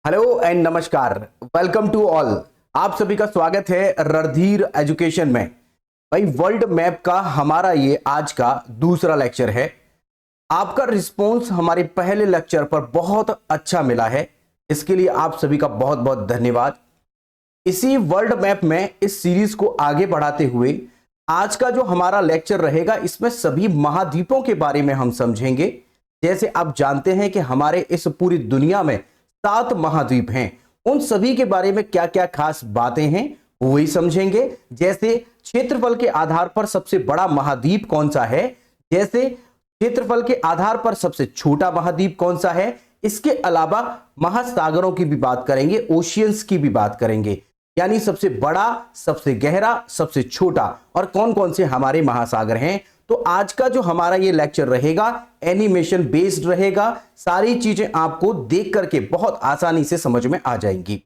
Hello and नमस्कार। Welcome to all. आप सभी का स्वागत है रणधीर एजुकेशन में। भाई, वर्ल्ड मैप का हमारा ये आज का दूसरा लेक्चर है। आपका रिस्पॉन्स हमारे पहले लेक्चर पर बहुत अच्छा मिला है, इसके लिए आप सभी का बहुत बहुत धन्यवाद। इसी वर्ल्ड मैप में इस सीरीज को आगे बढ़ाते हुए आज का जो हमारा लेक्चर रहेगा, इसमें सभी महाद्वीपों के बारे में हम समझेंगे। जैसे आप जानते हैं कि हमारे इस पूरी दुनिया में 7 महाद्वीप हैं, उन सभी के बारे में क्या क्या खास बातें हैं वही समझेंगे। जैसे क्षेत्रफल के आधार पर सबसे बड़ा महाद्वीप कौन सा है, जैसे क्षेत्रफल के आधार पर सबसे छोटा महाद्वीप कौन सा है, इसके अलावा महासागरों की भी बात करेंगे, ओशियंस की भी बात करेंगे, यानी सबसे बड़ा, सबसे गहरा, सबसे छोटा और कौन कौन से हमारे महासागर हैं। तो आज का जो हमारा ये लेक्चर रहेगा एनिमेशन बेस्ड रहेगा। सारी चीजें आपको देख करके बहुत आसानी से समझ में आ जाएंगी।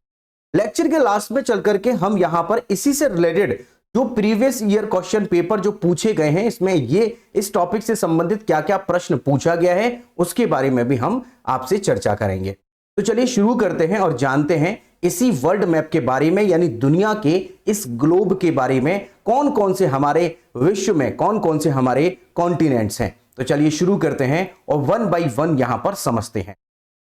लेक्चर के लास्ट में चल करके हम यहां पर इसी से रिलेटेड जो प्रीवियस ईयर क्वेश्चन पेपर जो पूछे गए हैं, इसमें ये इस टॉपिक से संबंधित क्या क्या प्रश्न पूछा गया है उसके बारे में भी हम आपसे चर्चा करेंगे। तो चलिए शुरू करते हैं और जानते हैं इसी वर्ल्ड मैप के बारे में, यानी दुनिया के इस ग्लोब के बारे में कौन कौन से हमारे विश्व में कौन कौन से हमारे कॉन्टिनेंट्स हैं। तो चलिए शुरू करते हैं और वन बाय वन यहां पर समझते हैं।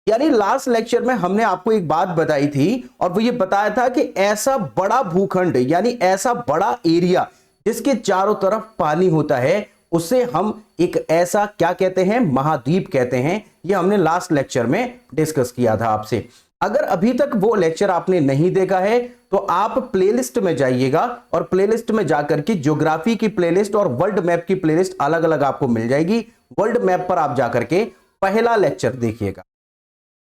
यानी लास्ट लेक्चर में हमने आपको एक बात बताई थी और वो ये बताया था कि ऐसा बड़ा भूखंड यानी ऐसा बड़ा एरिया जिसके चारों तरफ पानी होता है, उसे हम एक ऐसा क्या कहते हैं, महाद्वीप कहते हैं। ये हमने लास्ट लेक्चर में डिस्कस किया था आपसे। अगर अभी तक वो लेक्चर आपने नहीं देखा है तो आप प्लेलिस्ट में जाइएगा और प्लेलिस्ट में जाकर के ज्योग्राफी की प्लेलिस्ट और वर्ल्ड मैप की प्लेलिस्ट अलग अलग आपको मिल जाएगी। वर्ल्ड मैप पर आप जाकर के पहला लेक्चर देखिएगा,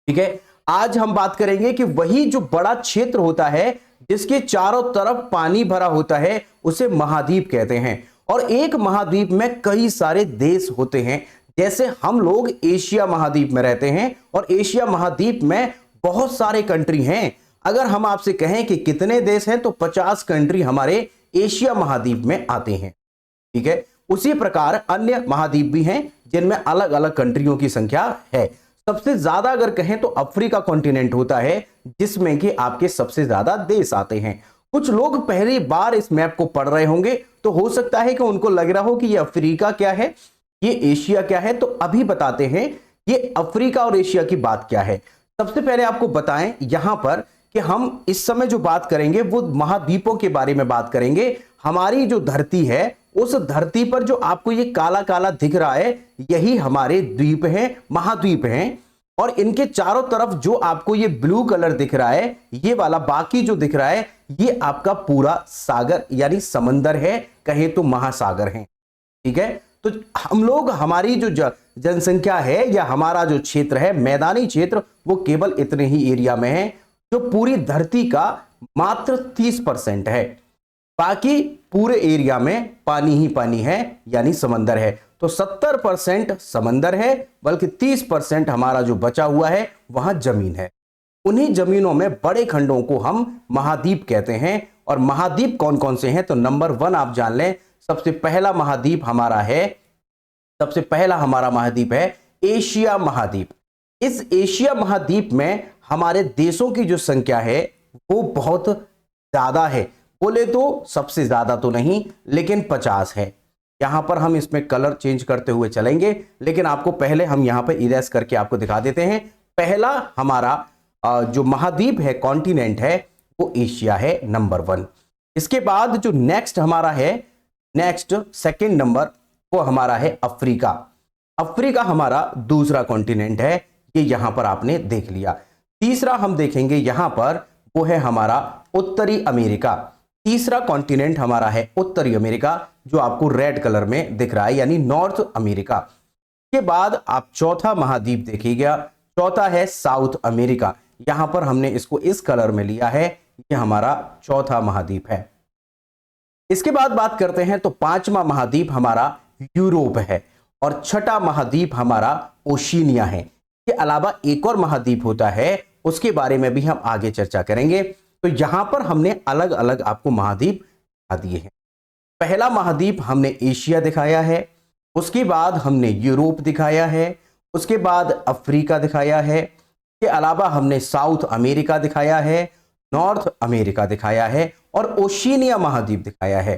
ठीक है। आज हम बात करेंगे कि वही जो बड़ा क्षेत्र होता है जिसके चारों तरफ पानी भरा होता है उसे महाद्वीप कहते हैं। और एक महाद्वीप में कई सारे देश होते हैं। जैसे हम लोग एशिया महाद्वीप में रहते हैं और एशिया महाद्वीप में बहुत सारे कंट्री हैं। अगर हम आपसे कहें कि कितने देश हैं तो 50 कंट्री हमारे एशिया महाद्वीप में आते हैं, ठीक है। उसी प्रकार अन्य महाद्वीप भी हैं जिनमें अलग अलग कंट्रियों की संख्या है। सबसे ज्यादा अगर कहें तो अफ्रीका कॉन्टिनेंट होता है जिसमें कि आपके सबसे ज्यादा देश आते हैं। कुछ लोग पहली बार इस मैप को पढ़ रहे होंगे तो हो सकता है कि उनको लग रहा हो कि ये अफ्रीका क्या है, ये एशिया क्या है। तो अभी बताते हैं ये अफ्रीका और एशिया की बात क्या है। सबसे पहले आपको बताएं यहां पर कि हम इस समय जो बात करेंगे वो महाद्वीपों के बारे में बात करेंगे। हमारी जो धरती है उस धरती पर जो आपको ये काला काला दिख रहा है यही हमारे द्वीप हैं, महाद्वीप हैं। और इनके चारों तरफ जो आपको ये ब्लू कलर दिख रहा है, ये वाला बाकी जो दिख रहा है, ये आपका पूरा सागर यानी समंदर है, कहे तो महासागर है, ठीक है। तो हम लोग, हमारी जो जनसंख्या है या हमारा जो क्षेत्र है, मैदानी क्षेत्र, वो केवल इतने ही एरिया में है जो पूरी धरती का मात्र 30% है। बाकी पूरे एरिया में पानी ही पानी है यानी समंदर है। तो 70% समंदर है, बल्कि 30% हमारा जो बचा हुआ है वहां जमीन है। उन्हीं जमीनों में बड़े खंडों को हम महाद्वीप कहते हैं। और महाद्वीप कौन कौन से हैं तो नंबर 1 आप जान लें। सबसे पहला महाद्वीप हमारा है, सबसे पहला हमारा महाद्वीप है एशिया महाद्वीप। इस एशिया महाद्वीप में हमारे देशों की जो संख्या है वो बहुत ज्यादा है। बोले तो सबसे ज्यादा तो नहीं, लेकिन 50 है। यहां पर हम इसमें कलर चेंज करते हुए चलेंगे, लेकिन आपको पहले हम यहां पर इरेज करके आपको दिखा देते हैं। पहला हमारा जो महाद्वीप है, कॉन्टिनेंट है, वो एशिया है, नंबर 1। इसके बाद जो नेक्स्ट हमारा है, नेक्स्ट सेकंड नंबर, वो हमारा है अफ्रीका। अफ्रीका हमारा दूसरा कॉन्टिनेंट है, ये यहां पर आपने देख लिया। तीसरा हम देखेंगे यहां पर, वो है हमारा उत्तरी अमेरिका। तीसरा कॉन्टिनेंट हमारा है उत्तरी अमेरिका, जो आपको रेड कलर में दिख रहा है, यानी नॉर्थ अमेरिका। के बाद आप चौथा महाद्वीप देखिएगा, चौथा है साउथ अमेरिका। यहां पर हमने इसको इस कलर में लिया है, ये हमारा चौथा महाद्वीप है। इसके बाद बात करते हैं तो पांचवा महाद्वीप हमारा यूरोप है और छठा महाद्वीप हमारा ओशिनिया है। इसके अलावा एक और महाद्वीप होता है, उसके बारे में भी हम आगे चर्चा करेंगे। तो यहां पर हमने अलग अलग आपको महाद्वीप दिखा दिए हैं। पहला महाद्वीप हमने एशिया दिखाया है, उसके बाद हमने यूरोप दिखाया है, उसके बाद अफ्रीका दिखाया है, के अलावा हमने साउथ अमेरिका दिखाया है, नॉर्थ अमेरिका दिखाया है और ओशिनिया महाद्वीप दिखाया है।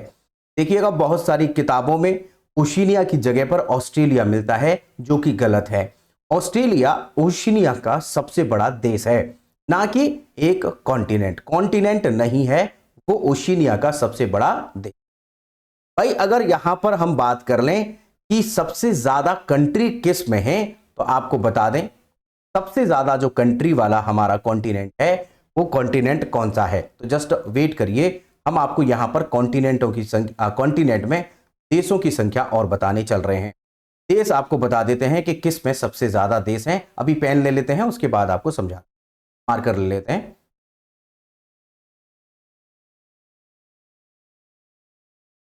देखिएगा बहुत सारी किताबों में ओशिनिया की जगह पर ऑस्ट्रेलिया मिलता है, जो कि गलत है। ऑस्ट्रेलिया ओशिनिया का सबसे बड़ा देश है, ना कि एक कॉन्टिनेंट। कॉन्टिनेंट नहीं है, वो ओशिनिया का सबसे बड़ा देश। भाई अगर यहां पर हम बात कर लें कि सबसे ज्यादा कंट्री किस में है, तो आपको बता दें सबसे ज्यादा जो कंट्री वाला हमारा कॉन्टिनेंट है वो कॉन्टिनेंट कौन सा है। तो जस्ट वेट करिए, हम आपको यहां पर कॉन्टिनेंटों की संख्या, कॉन्टिनेंट में देशों की संख्या और बताने चल रहे हैं। देश आपको बता देते हैं कि किस में सबसे ज्यादा देश हैं। अभी पेन ले लेते हैं, उसके बाद आपको समझा, मार्कर ले लेते हैं।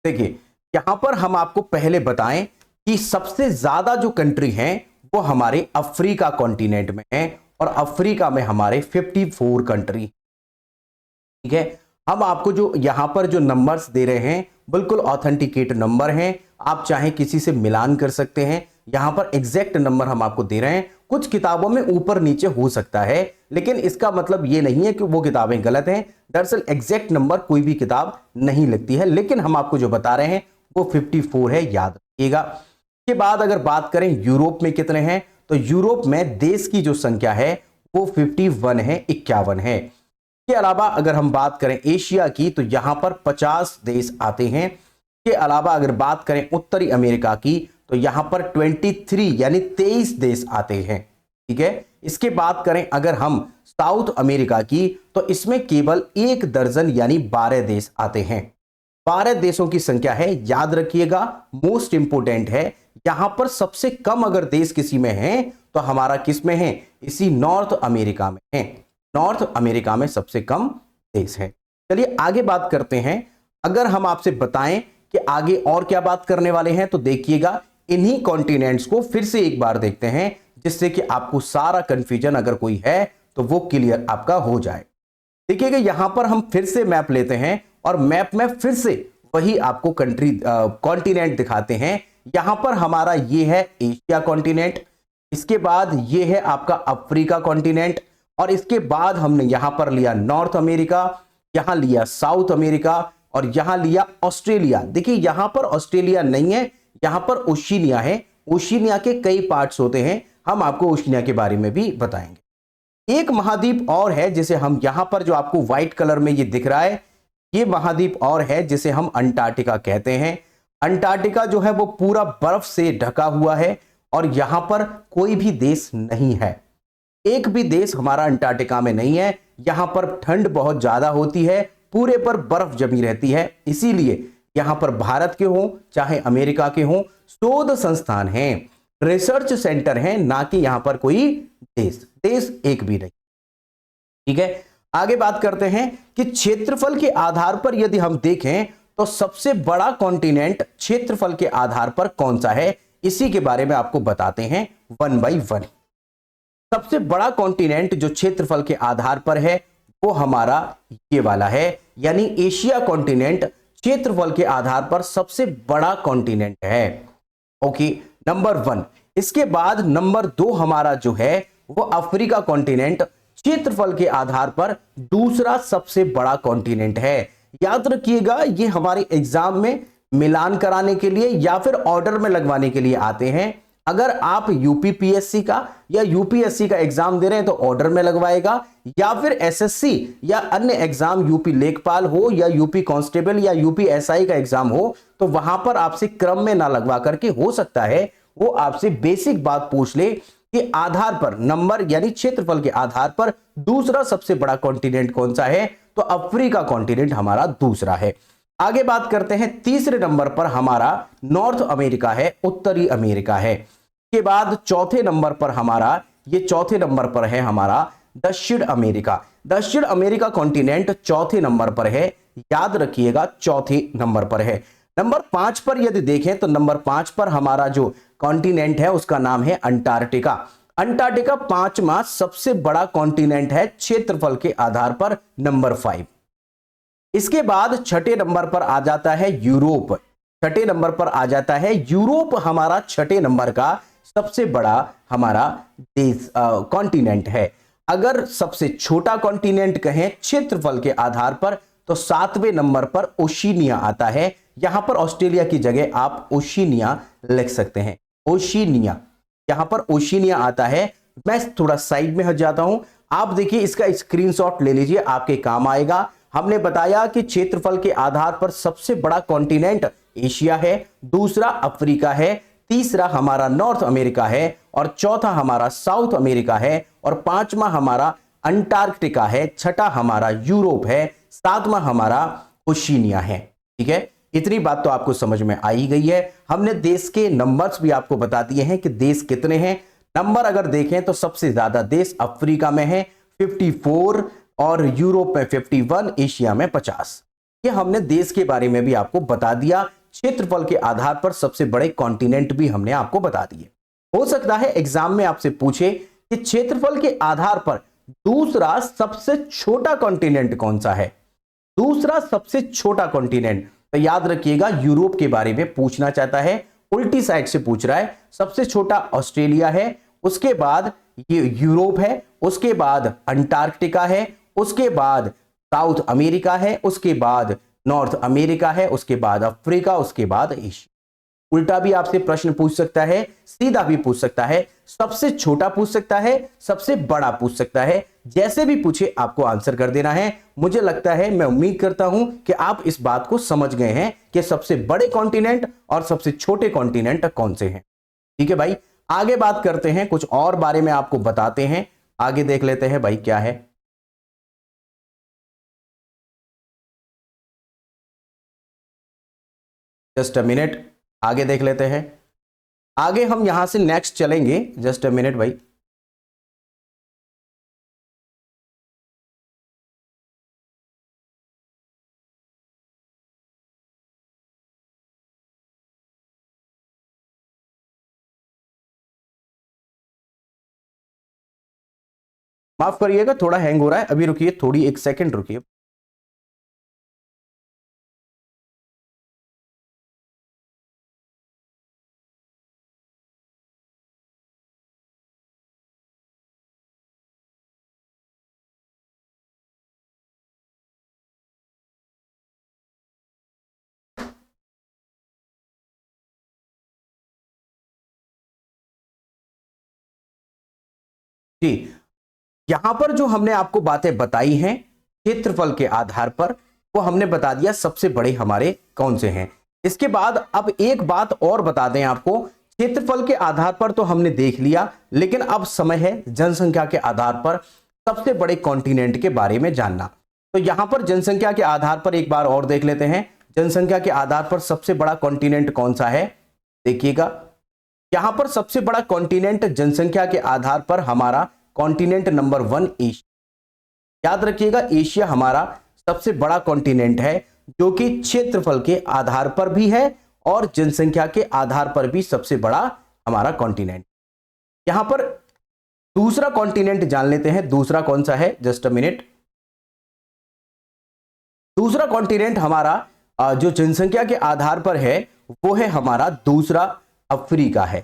देखिए यहां पर हम आपको पहले बताएं कि सबसे ज्यादा जो कंट्री हैं वो हमारे अफ्रीका कॉन्टिनेंट में है, और अफ्रीका में हमारे 54 कंट्री। ठीक है, हम आपको जो यहां पर जो नंबर्स दे रहे हैं बिल्कुल ऑथेंटिकेट नंबर हैं, आप चाहे किसी से मिलान कर सकते हैं। यहां पर एग्जैक्ट नंबर हम आपको दे रहे हैं। कुछ किताबों में ऊपर नीचे हो सकता है, लेकिन इसका मतलब यह नहीं है कि वो किताबें गलत हैं। दरअसल एग्जैक्ट नंबर कोई भी किताब नहीं लिखती है, लेकिन हम आपको जो बता रहे हैं वो 54 है, याद रखिएगा। के बाद अगर बात करें यूरोप में कितने हैं, तो यूरोप में देश की जो संख्या है वो 51 है, 51 है। के अलावा अगर हम बात करें एशिया की, तो यहां पर 50 देश आते हैं। के अलावा अगर बात करें उत्तरी अमेरिका की, तो यहां पर 23 यानी 23 देश आते हैं। ठीक है, इसके बात करें अगर हम साउथ अमेरिका की, तो इसमें केवल 1 दर्जन यानी 12 देश आते हैं। 12 देशों की संख्या है, याद रखिएगा, मोस्ट इंपोर्टेंट है। यहां पर सबसे कम अगर देश किसी में है तो हमारा किस में है, इसी नॉर्थ अमेरिका में है। नॉर्थ अमेरिका में सबसे कम देश है। चलिए आगे बात करते हैं। अगर हम आपसे बताएं कि आगे और क्या बात करने वाले हैं, तो देखिएगा इन्हीं कॉन्टिनेंट्स को फिर से एक बार देखते हैं, जिससे कि आपको सारा कंफ्यूजन अगर कोई है तो वो क्लियर आपका हो जाए। देखिएगा यहां पर हम फिर से मैप लेते हैं और मैप में फिर से वही आपको कंट्री कॉन्टिनेंट दिखाते हैं। यहां पर हमारा ये है एशिया कॉन्टिनेंट, इसके बाद ये है आपका अफ्रीका कॉन्टिनेंट, और इसके बाद हमने यहां पर लिया नॉर्थ अमेरिका, यहां लिया साउथ अमेरिका और यहां लिया ऑस्ट्रेलिया। देखिए यहां पर ऑस्ट्रेलिया नहीं है, यहां पर ओशिनिया है। ओशिनिया के कई पार्ट्स होते हैं, हम आपको ओशिनिया के बारे में भी बताएंगे। एक महाद्वीप और है जिसे हम यहां पर जो आपको व्हाइट कलर में ये दिख रहा है, ये महाद्वीप और है जिसे हम अंटार्कटिका कहते हैं। अंटार्कटिका जो है वो पूरा बर्फ से ढका हुआ है और यहां पर कोई भी देश नहीं है, एक भी देश हमारा अंटार्कटिका में नहीं है। यहां पर ठंड बहुत ज्यादा होती है, पूरे पर बर्फ जमी रहती है, इसीलिए यहां पर भारत के हो चाहे अमेरिका के हो, शोध संस्थान हैं, रिसर्च सेंटर हैं, ना कि यहां पर कोई देश एक भी नहीं। ठीक है, आगे बात करते हैं कि क्षेत्रफल के आधार पर यदि हम देखें तो सबसे बड़ा कॉन्टिनेंट क्षेत्रफल के आधार पर कौन सा है, इसी के बारे में आपको बताते हैं 1 by 1। सबसे बड़ा कॉन्टिनेंट जो क्षेत्रफल के आधार पर है वो हमारा ये वाला है, यानी एशिया कॉन्टिनेंट क्षेत्रफल के आधार पर सबसे बड़ा कॉन्टिनेंट है। Okay, number 1। इसके बाद नंबर 2 हमारा जो है वो अफ्रीका कॉन्टिनेंट क्षेत्रफल के आधार पर दूसरा सबसे बड़ा कॉन्टिनेंट है। याद रखिएगा ये हमारे एग्जाम में मिलान कराने के लिए या फिर ऑर्डर में लगवाने के लिए आते हैं। अगर आप यूपीपीएससी का या यूपीएससी का एग्जाम दे रहे हैं तो ऑर्डर में लगवाएगा, या फिर एसएससी या अन्य एग्जाम यूपी लेखपाल हो या यूपी कांस्टेबल या यूपी एसआई का एग्जाम हो तो वहां पर आपसे क्रम में ना लगवा करके हो सकता है वो आपसे बेसिक बात पूछ ले कि आधार पर नंबर यानी क्षेत्रफल के आधार पर दूसरा सबसे बड़ा कॉन्टिनेंट कौन सा है, तो अफ्रीका कॉन्टिनेंट हमारा दूसरा है। आगे बात करते हैं, तीसरे नंबर पर हमारा नॉर्थ अमेरिका है, उत्तरी अमेरिका है। के बाद चौथे नंबर पर हमारा दक्षिण अमेरिका। दक्षिण अमेरिका कॉन्टिनेंट चौथे नंबर पर है, याद रखिएगा चौथे नंबर पर है। नंबर 5 पर यदि देखें तो नंबर 5 पर हमारा जो कॉन्टिनेंट है उसका नाम है अंटार्कटिका। अंटार्कटिका 5वां सबसे बड़ा कॉन्टिनेंट है क्षेत्रफल के आधार पर, नंबर 5। इसके बाद छठे नंबर पर आ जाता है यूरोप। छठे नंबर पर आ जाता है यूरोप, हमारा छठे नंबर का सबसे बड़ा हमारा देश कॉन्टिनेंट है। अगर सबसे छोटा कॉन्टिनेंट कहें क्षेत्रफल के आधार पर तो 7वें नंबर पर ओशिनिया आता है। यहां पर ऑस्ट्रेलिया की जगह आप ओशिनिया लिख सकते हैं, ओशिनिया, यहां पर ओशिनिया आता है। मैं थोड़ा साइड में हट जाता हूं, आप देखिए इसका स्क्रीनशॉट ले लीजिए, आपके काम आएगा। हमने बताया कि क्षेत्रफल के आधार पर सबसे बड़ा कॉन्टिनेंट एशिया है, दूसरा अफ्रीका है, तीसरा हमारा नॉर्थ अमेरिका है और चौथा हमारा साउथ अमेरिका है और पांचवा हमारा अंटार्कटिका है, छठा हमारा यूरोप है, सातवां हमारा ओशिनिया है। ठीक है, इतनी बात तो आपको समझ में आ ही गई है। हमने देश के नंबर्स भी आपको बता दिए हैं कि देश कितने हैं। नंबर अगर देखें तो सबसे ज्यादा देश अफ्रीका में है 54 और यूरोप में 51, एशिया में 50। ये हमने देश के बारे में भी आपको बता दिया। क्षेत्रफल के आधार पर सबसे बड़े कॉन्टिनेंट भी हमने आपको बता दिए। हो सकता है एग्जाम में आपसे पूछे कि क्षेत्रफल के आधार पर दूसरा सबसे छोटा कॉन्टिनेंट कौन सा है। दूसरा सबसे छोटा कॉन्टिनेंट, तो याद रखिएगा यूरोप के बारे में पूछना चाहता है, उल्टी साइड से पूछ रहा है। सबसे छोटा ऑस्ट्रेलिया है, उसके बाद ये यूरोप है, उसके बाद अंटार्कटिका है, उसके बाद साउथ अमेरिका है, उसके बाद नॉर्थ अमेरिका है, उसके बाद अफ्रीका, उसके बाद एशिया। उल्टा भी आपसे प्रश्न पूछ सकता है, सीधा भी पूछ सकता है, सबसे छोटा पूछ सकता है, सबसे बड़ा पूछ सकता है। जैसे भी पूछे आपको आंसर कर देना है। मुझे लगता है, मैं उम्मीद करता हूं कि आप इस बात को समझ गए हैं कि सबसे बड़े कॉन्टिनेंट और सबसे छोटे कॉन्टिनेंट कौन से हैं। ठीक है भाई, आगे बात करते हैं, कुछ और बारे में आपको बताते हैं। आगे देख लेते हैं भाई क्या है। जस्ट अ मिनट, आगे देख लेते हैं। आगे हम यहां से नेक्स्ट चलेंगे, जस्ट अ मिनट भाई। माफ करिएगा, थोड़ा हैंग हो रहा है, अभी रुकिए, थोड़ी एक सेकंड रुकिए। जी, यहां पर जो हमने आपको बातें बताई हैं क्षेत्रफल के आधार पर, वो हमने बता दिया सबसे बड़े हमारे कौन से हैं। इसके बाद अब एक बात और बता दें आपको, क्षेत्रफल के आधार पर तो हमने देख लिया, लेकिन अब समय है जनसंख्या के आधार पर सबसे बड़े कॉन्टिनेंट के बारे में जानना। तो यहां पर जनसंख्या के आधार पर एक बार और देख लेते हैं, जनसंख्या के आधार पर सबसे बड़ा कॉन्टिनेंट कौन सा है। देखिएगा, यहां पर सबसे बड़ा कॉन्टिनेंट जनसंख्या के आधार पर हमारा कॉन्टिनेंट नंबर 1 एशिया। याद रखिएगा, एशिया हमारा सबसे बड़ा कॉन्टिनेंट है, जो कि क्षेत्रफल के आधार पर भी है और जनसंख्या के आधार पर भी सबसे बड़ा हमारा कॉन्टिनेंट। यहां पर दूसरा कॉन्टिनेंट जान लेते हैं, दूसरा कौन सा है, जस्ट अ मिनट। दूसरा कॉन्टिनेंट हमारा जो जनसंख्या के आधार पर है वो है हमारा दूसरा अफ्रीका है।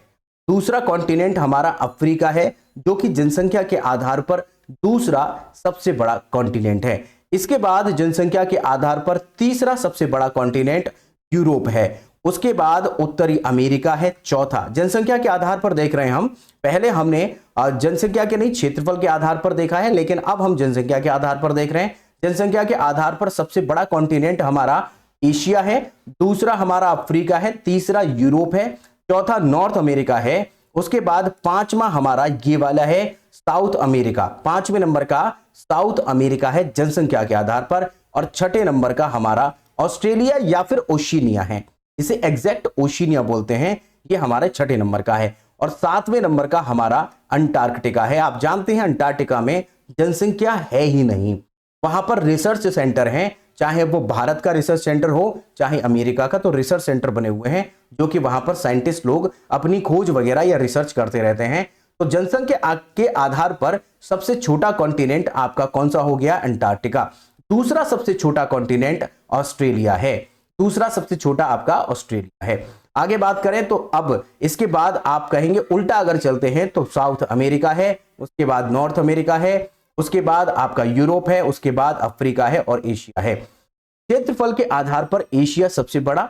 दूसरा कॉन्टिनेंट हमारा अफ्रीका है, जो कि जनसंख्या के आधार पर दूसरा सबसे बड़ा कॉन्टिनेंट है। इसके बाद जनसंख्या के आधार पर तीसरा सबसे बड़ा कॉन्टिनेंट यूरोप है। उसके बाद उत्तरी अमेरिका है चौथा। जनसंख्या के आधार पर देख रहे हैं हम, पहले हमने जनसंख्या के नहीं क्षेत्रफल के आधार पर देखा है, लेकिन अब हम जनसंख्या के आधार पर देख रहे हैं। जनसंख्या के आधार पर सबसे बड़ा कॉन्टिनेंट हमारा एशिया है, दूसरा हमारा अफ्रीका है, तीसरा यूरोप है, चौथा नॉर्थ अमेरिका है, उसके बाद पांचवा हमारा ये वाला है साउथ अमेरिका। पांचवें नंबर का साउथ अमेरिका है जनसंख्या के आधार पर, और छठे नंबर का हमारा ऑस्ट्रेलिया या फिर ओशिनिया है, इसे एग्जैक्ट ओशिनिया बोलते हैं, ये हमारे छठे नंबर का है। और सातवें नंबर का हमारा अंटार्कटिका है। आप जानते हैं अंटार्कटिका में जनसंख्या है ही नहीं, वहां पर रिसर्च सेंटर हैं, चाहे वो भारत का रिसर्च सेंटर हो चाहे अमेरिका का, तो रिसर्च सेंटर बने हुए हैं जो कि वहां पर साइंटिस्ट लोग अपनी खोज वगैरह या रिसर्च करते रहते हैं। तो जनसंख्या के आधार पर सबसे छोटा कॉन्टिनेंट आपका कौन सा हो गया, अंटार्कटिका। दूसरा सबसे छोटा कॉन्टिनेंट ऑस्ट्रेलिया है। दूसरा सबसे छोटा आपका ऑस्ट्रेलिया है। आगे बात करें तो अब इसके बाद आप कहेंगे उल्टा अगर चलते हैं तो साउथ अमेरिका है, उसके बाद नॉर्थ अमेरिका है, उसके बाद आपका यूरोप है, उसके बाद अफ्रीका है और एशिया है। क्षेत्रफल के आधार पर एशिया सबसे बड़ा,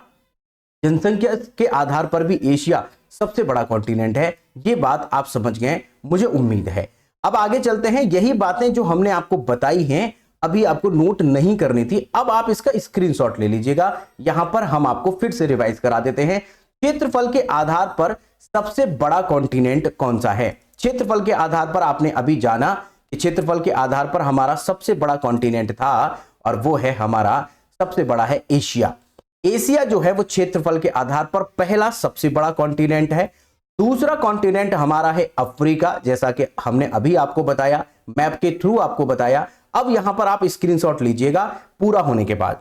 जनसंख्या के आधार पर भी एशिया सबसे बड़ा कॉन्टिनेंट है। ये बात आप समझ गए, मुझे उम्मीद है। अब आगे चलते हैं। यही बातें जो हमने आपको बताई हैं अभी आपको नोट नहीं करनी थी, अब आप इसका स्क्रीनशॉट ले लीजिएगा। यहां पर हम आपको फिर से रिवाइज करा देते हैं। क्षेत्रफल के आधार पर सबसे बड़ा कॉन्टिनेंट कौन सा है? क्षेत्रफल के आधार पर आपने अभी जाना कि क्षेत्रफल के आधार पर हमारा सबसे बड़ा कॉन्टिनेंट था और वो है हमारा सबसे बड़ा है एशिया। एशिया जो है वो क्षेत्रफल के आधार पर पहला सबसे बड़ा कॉन्टिनेंट है। दूसरा कॉन्टिनेंट हमारा है अफ्रीका, जैसा कि हमने अभी आपको बताया, मैप के थ्रू आपको बताया। अब यहां पर आप स्क्रीनशॉट लीजिएगा पूरा होने के बाद।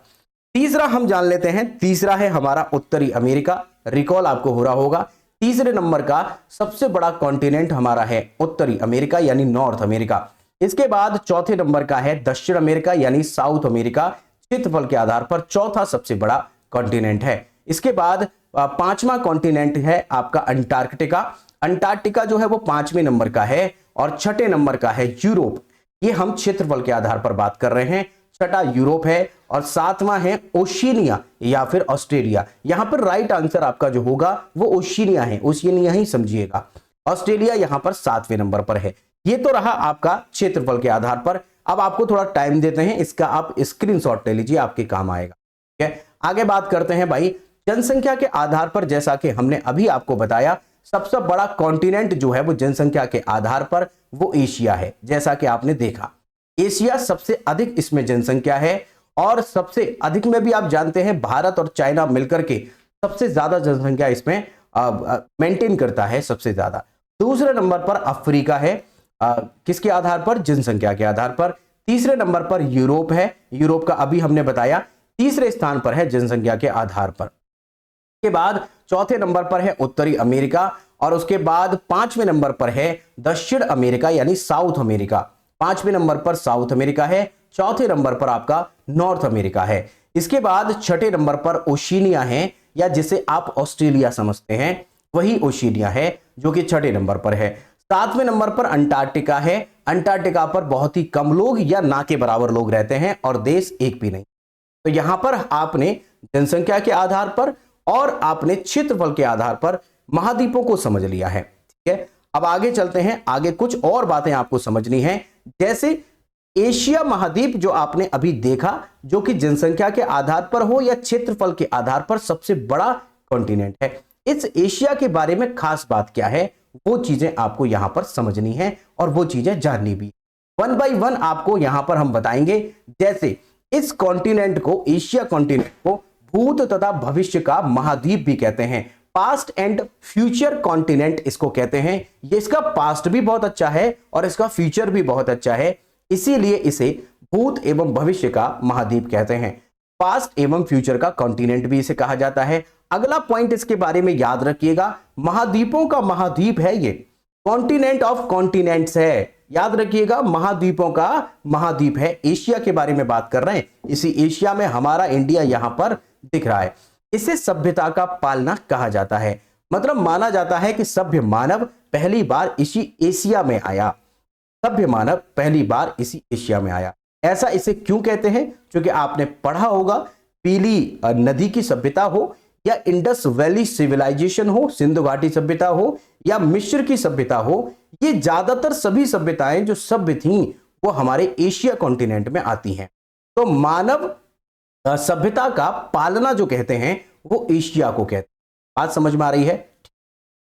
तीसरा हम जान लेते हैं, तीसरा है हमारा उत्तरी अमेरिका। रिकॉल आपको हो रहा होगा, तीसरे नंबर का सबसे बड़ा कॉन्टिनेंट हमारा है उत्तरी अमेरिका यानी नॉर्थ अमेरिका। इसके बाद चौथे नंबर का है दक्षिण अमेरिका यानी साउथ अमेरिका, क्षेत्रफल के आधार पर चौथा सबसे बड़ा कॉन्टिनेंट है। इसके बाद पांचवा कॉन्टिनेंट है आपका अंटार्कटिका। अंटार्कटिका जो है वो पांचवें नंबर का है और छठे नंबर का है यूरोप। ये हम क्षेत्रफल के आधार पर बात कर रहे हैं। छठा यूरोप है और सातवां है ओशिनिया या फिर ऑस्ट्रेलिया। यहां पर राइट आंसर आपका जो होगा वो ओशिनिया है, ओशिनिया ही समझिएगा। ऑस्ट्रेलिया यहां पर सातवें नंबर पर है। ये तो रहा आपका क्षेत्रफल के आधार पर। अब आपको थोड़ा टाइम देते हैं, इसका आप स्क्रीनशॉट ले लीजिए, आपके काम आएगा। ठीक है, आगे बात करते हैं भाई जनसंख्या के आधार पर। जैसा कि हमने अभी आपको बताया सबसे बड़ा कॉन्टिनेंट जो है वो जनसंख्या के आधार पर वो एशिया है। जैसा कि आपने देखा एशिया सबसे अधिक इसमें जनसंख्या है और सबसे अधिक में भी आप जानते हैं भारत और चाइना मिलकर के सबसे ज्यादा जनसंख्या इसमें मेंटेन करता है सबसे ज्यादा। दूसरे नंबर पर अफ्रीका है, किसके आधार पर? जनसंख्या के आधार पर। तीसरे नंबर पर यूरोप है, यूरोप का अभी हमने बताया। तीसरे स्थान पर है जनसंख्या के आधार पर। के बाद चौथे नंबर पर है उत्तरी अमेरिका और उसके बाद पांचवें नंबर पर है दक्षिण अमेरिका यानी साउथ अमेरिका। पांचवें नंबर पर साउथ अमेरिका है, चौथे नंबर पर आपका नॉर्थ अमेरिका है। इसके बाद छठे नंबर पर ओशिनिया है या जिसे आप ऑस्ट्रेलिया समझते हैं वही ओशिनिया है जो कि छठे नंबर पर है। सातवें नंबर पर अंटार्कटिका है। अंटार्कटिका पर बहुत ही कम लोग या ना के बराबर लोग रहते हैं और देश एक भी नहीं। तो यहां पर आपने जनसंख्या के आधार पर और आपने क्षेत्रफल के आधार पर महाद्वीपों को समझ लिया है। ठीक है, अब आगे चलते हैं। आगे कुछ और बातें आपको समझनी है, जैसे एशिया महाद्वीप जो आपने अभी देखा जो कि जनसंख्या के आधार पर हो या क्षेत्रफल के आधार पर सबसे बड़ा कॉन्टिनेंट है। इस एशिया के बारे में खास बात क्या है वो चीजें आपको यहां पर समझनी है और वो चीजें जाननी भी। वन बाय वन आपको यहां पर हम बताएंगे। जैसे इस कॉन्टिनेंट को, एशिया कॉन्टिनेंट को भूत तथा भविष्य का महाद्वीप भी कहते हैं। पास्ट एंड फ्यूचर कॉन्टिनेंट इसको कहते हैं। ये इसका पास्ट भी बहुत अच्छा है और इसका फ्यूचर भी बहुत अच्छा है, इसीलिए इसे भूत एवं भविष्य का महाद्वीप कहते हैं। पास्ट एवं फ्यूचर का कॉन्टिनेंट भी इसे कहा जाता है। अगला पॉइंट इसके बारे में याद रखिएगा, महाद्वीपों का महाद्वीप है ये, कॉन्टिनेंट ऑफ कॉन्टिनेंट्स है। याद रखिएगा महाद्वीपों का महाद्वीप है। एशिया के बारे में बात कर रहे हैं, इसी एशिया में हमारा इंडिया यहां पर दिख रहा है। इसे सभ्यता का पालना कहा जाता है, मतलब माना जाता है कि सभ्य मानव पहली बार इसी एशिया में आया। सभ्य मानव पहली बार इसी एशिया में आया। ऐसा इसे क्यों कहते हैं? क्योंकि आपने पढ़ा होगा पीली नदी की सभ्यता हो या इंडस वैली सिविलाइजेशन हो, सिंधु घाटी सभ्यता हो या मिस्र की सभ्यता हो, ये ज्यादातर सभी सभ्यताएं जो सभ्य थीं वो हमारे एशिया कॉन्टिनेंट में आती हैं। तो मानव सभ्यता का पालना जो कहते हैं वो एशिया को कहते हैं। बात समझ में आ रही है?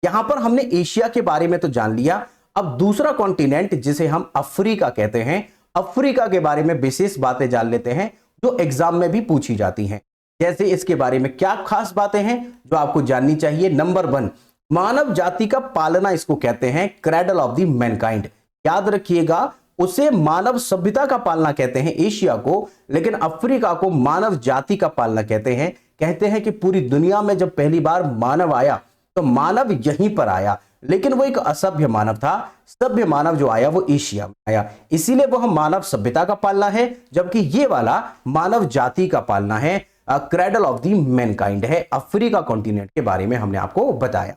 यहां पर हमने एशिया के बारे में तो जान लिया। अब दूसरा कॉन्टिनेंट जिसे हम अफ्रीका कहते हैं, अफ्रीका के बारे में विशेष बातें जान लेते हैं जो एग्जाम में भी पूछी जाती हैं। जैसे इसके बारे में क्या खास बातें हैं जो आपको जाननी चाहिए। नंबर 1, मानव जाति का पालना इसको कहते हैं, क्रैडल ऑफ द मैनकाइंड। याद रखिएगा उसे मानव सभ्यता का पालना कहते हैं एशिया को, लेकिन अफ्रीका को मानव जाति का पालना कहते हैं। कहते हैं कि पूरी दुनिया में जब पहली बार मानव आया तो मानव यहीं पर आया, लेकिन वो एक असभ्य मानव था। सभ्य मानव जो आया वो एशिया में आया, इसीलिए वो हम मानव सभ्यता का पालना है, जबकि ये वाला मानव जाति का पालना है। क्रेडल ऑफ द मैनकाइंड है। अफ्रीका कॉन्टिनेंट के बारे में हमने आपको बताया।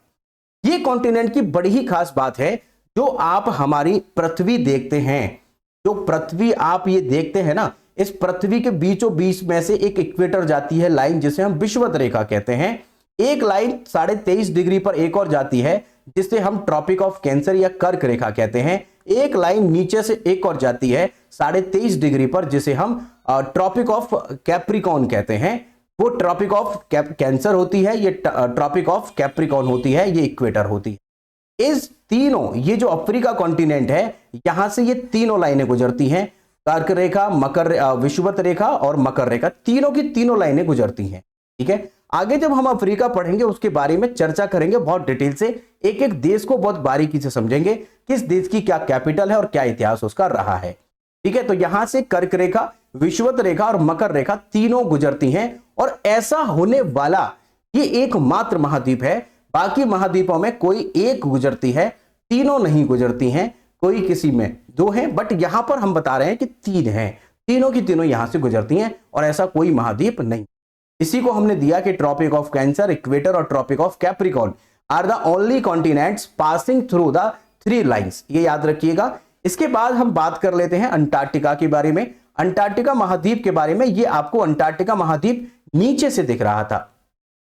ये कॉन्टिनेंट की बड़ी ही खास बात है, जो आप हमारी पृथ्वी देखते हैं, जो पृथ्वी आप ये देखते हैं ना, इस पृथ्वी के बीचों बीच में से एक इक्वेटर जाती है लाइन, जिसे हम विषुवत रेखा कहते हैं। एक लाइन 23.5 डिग्री पर एक और जाती है, जिसे हम ट्रॉपिक ऑफ कैंसर या कर्क रेखा कहते हैं। एक लाइन नीचे से एक और जाती है 23.5 डिग्री पर, जिसे हम ट्रॉपिक ऑफ कैप्रिकॉर्न कहते हैं। वो ट्रॉपिक ऑफ कैंसर होती है, ये ट्रॉपिक ऑफ कैप्रिकॉर्न होती है, ये इक्वेटर होती है। इस तीनों, ये जो अफ्रीका कॉन्टिनेंट है, यहां से ये तीनों लाइनें गुजरती हैं, कर्क रेखा, विषुवत रेखा और मकर रेखा, तीनों की तीनों लाइनें गुजरती हैं। ठीक है, आगे जब हम अफ्रीका पढ़ेंगे उसके बारे में चर्चा करेंगे बहुत डिटेल से, एक एक देश को बहुत बारीकी से समझेंगे, किस देश की क्या कैपिटल है और क्या इतिहास उसका रहा है। ठीक है, तो यहां से कर्क रेखा, विषुवत रेखा और मकर रेखा तीनों गुजरती हैं, और ऐसा होने वाला ये एकमात्र महाद्वीप है। बाकी महाद्वीपों में कोई एक गुजरती है, तीनों नहीं गुजरती हैं, कोई किसी में दो हैं, बट यहां पर हम बता रहे हैं कि तीन हैं, तीनों की तीनों यहां से गुजरती हैं, और ऐसा कोई महाद्वीप नहीं। इसी को हमने दिया कि ट्रॉपिक ऑफ कैंसर, इक्वेटर और tropic of capricorn are the only continents passing through the 3 lines, ये याद रखिएगा। इसके बाद हम बात कर लेते हैं अंटार्कटिका के बारे में, अंटार्कटिका महाद्वीप के बारे में। ये आपको अंटार्कटिका महाद्वीप नीचे से दिख रहा था,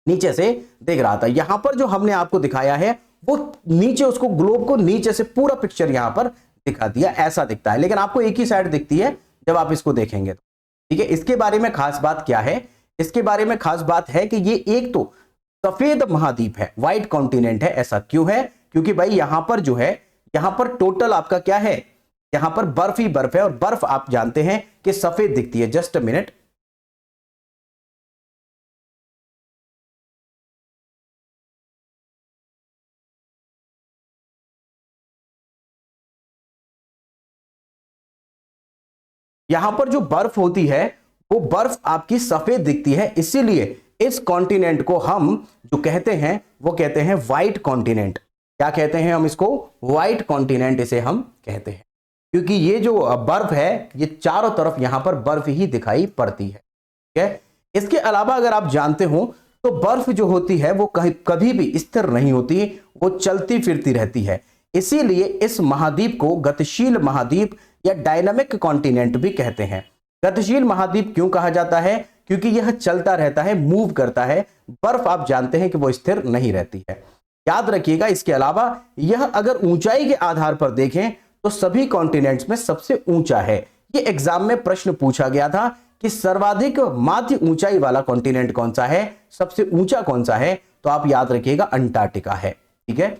नीचे से दिख रहा था। यहां पर जो हमने आपको दिखाया है वो नीचे, उसको ग्लोब को नीचे से पूरा पिक्चर यहां पर दिखा दिया, ऐसा दिखता है, लेकिन आपको एक ही साइड दिखती है जब आप इसको देखेंगे तो। ठीक है, इसके बारे में खास बात क्या है? इसके बारे में खास बात है कि ये एक तो सफेद महाद्वीप है, व्हाइट कॉन्टिनेंट है। ऐसा क्यों है? क्योंकि भाई यहां पर जो है, यहां पर टोटल आपका क्या है, यहां पर बर्फ ही बर्फ है, और बर्फ आप जानते हैं कि सफेद दिखती है। जस्ट अ मिनट, यहां पर जो बर्फ होती है वो बर्फ आपकी सफेद दिखती है, इसीलिए इस कॉन्टिनेंट को हम जो कहते हैं वो कहते हैं व्हाइट कॉन्टिनेंट। क्या कहते हैं हम इसको? व्हाइट कॉन्टिनेंट इसे हम कहते हैं, क्योंकि ये जो बर्फ है ये चारों तरफ यहां पर बर्फ ही दिखाई पड़ती है। ठीक है, इसके अलावा अगर आप जानते हो तो बर्फ जो होती है वो कभी भी स्थिर नहीं होती, वो चलती फिरती रहती है। इसीलिए इस महाद्वीप को गतिशील महाद्वीप या डायनामिक कॉन्टिनेंट भी कहते हैं। गतिशील महाद्वीप क्यों कहा जाता है? क्योंकि यह चलता रहता है, मूव करता है। बर्फ आप जानते हैं कि वो स्थिर नहीं रहती है, याद रखिएगा। इसके अलावा यह अगर ऊंचाई के आधार पर देखें तो सभी कॉन्टिनेंट्स में सबसे ऊंचा है। ये एग्जाम में प्रश्न पूछा गया था कि सर्वाधिक माध्य ऊंचाई वाला कॉन्टिनेंट कौन सा है, सबसे ऊंचा कौन सा है, तो आप याद रखिएगा अंटार्कटिका है। ठीक है,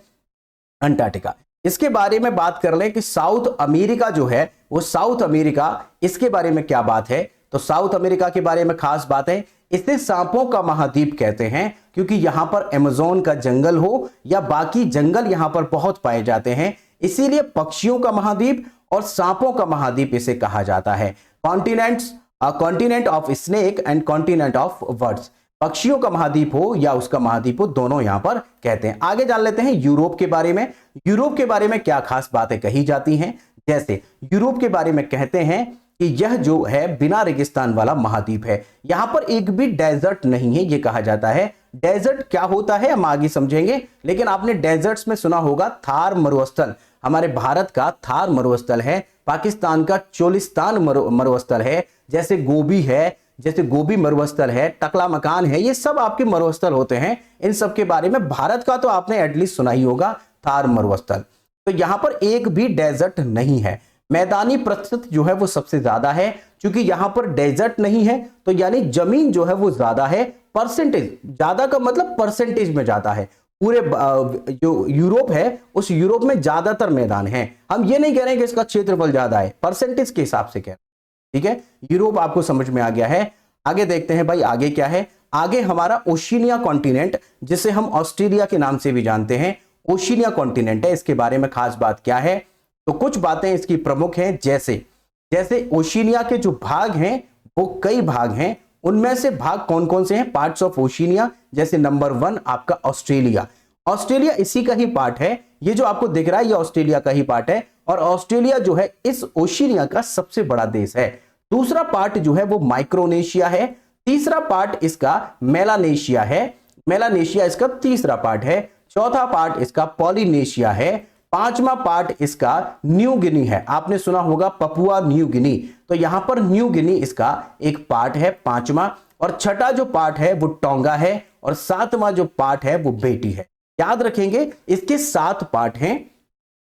अंटार्कटिका। इसके बारे में बात कर लें कि साउथ अमेरिका जो है वो साउथ अमेरिका, इसके बारे में क्या बात है? तो साउथ अमेरिका के बारे में खास बात है, इसे सांपों का महाद्वीप कहते हैं, क्योंकि यहां पर अमेज़न का जंगल हो या बाकी जंगल यहां पर बहुत पाए जाते हैं, इसीलिए पक्षियों का महाद्वीप और सांपों का महाद्वीप इसे कहा जाता है। Continents, continent of snake and continent of birds, पक्षियों का महाद्वीप हो या उसका महाद्वीप हो, दोनों यहां पर कहते हैं। आगे जान लेते हैं यूरोप के बारे में। यूरोप के बारे में क्या खास बातें कही जाती हैं? जैसे यूरोप के बारे में कहते हैं कि यह जो है बिना रेगिस्तान वाला महाद्वीप है, यहां पर एक भी डेजर्ट नहीं है, यह कहा जाता है। डेजर्ट क्या होता है हम आगे समझेंगे, लेकिन आपने डेजर्ट्स में सुना होगा थार मरुस्थल, हमारे भारत का थार मरुस्थल है, पाकिस्तान का चोलिस्तान मरुस्थल है, जैसे गोबी है, जैसे गोबी मरुस्थल है, टकला मकान है, ये सब आपके मरुस्थल होते हैं। इन सब के बारे में भारत का तो आपने एटलीस्ट सुना ही होगा, थार मरुस्थल। तो यहां पर एक भी डेजर्ट नहीं है। मैदानी प्रतिशत जो है वो सबसे ज्यादा है, क्योंकि यहां पर डेजर्ट नहीं है, तो यानी जमीन जो है वो ज्यादा है। परसेंटेज, ज्यादा का मतलब परसेंटेज में ज्यादा है। पूरे जो यूरोप है उस यूरोप में ज्यादातर मैदान है। हम ये नहीं कह रहे हैं कि इसका क्षेत्रफल ज्यादा है, परसेंटेज के हिसाब से कह रहे हैं। ठीक है, यूरोप आपको समझ में आ गया है। आगे देखते हैं भाई, आगे क्या है? आगे हमारा ओशिनिया कॉन्टिनेंट, जिसे हम ऑस्ट्रेलिया के नाम से भी जानते हैं, ओशिनिया कॉन्टिनेंट है। इसके बारे में खास बात क्या है? तो कुछ बातें इसकी प्रमुख हैं, जैसे ओशिनिया के जो भाग हैं वो कई भाग हैं, उनमें से भाग कौन कौन से हैं? पार्ट्स ऑफ ओशिनिया, जैसे नंबर 1 आपका ऑस्ट्रेलिया। ऑस्ट्रेलिया इसी का ही पार्ट है, ये जो आपको दिख रहा है ये ऑस्ट्रेलिया का ही पार्ट है, और ऑस्ट्रेलिया जो है इस ओशिनिया का सबसे बड़ा देश है। दूसरा पार्ट जो है वो माइक्रोनेशिया है, तीसरा पार्ट इसका मेलानेशिया है, मेलानेशिया इसका तीसरा पार्ट है। चौथा पार्ट इसका पॉलिनेशिया है। पांचवा पार्ट इसका न्यू गिनी है। आपने सुना होगा पपुआ न्यू गिनी, तो यहां पर न्यू गिनी इसका एक पार्ट है, पांचवा। और छठा जो पार्ट है वो टोंगा है, और सातवां जो पार्ट है वो बेटी है। याद रखेंगे इसके 7 पार्ट हैं।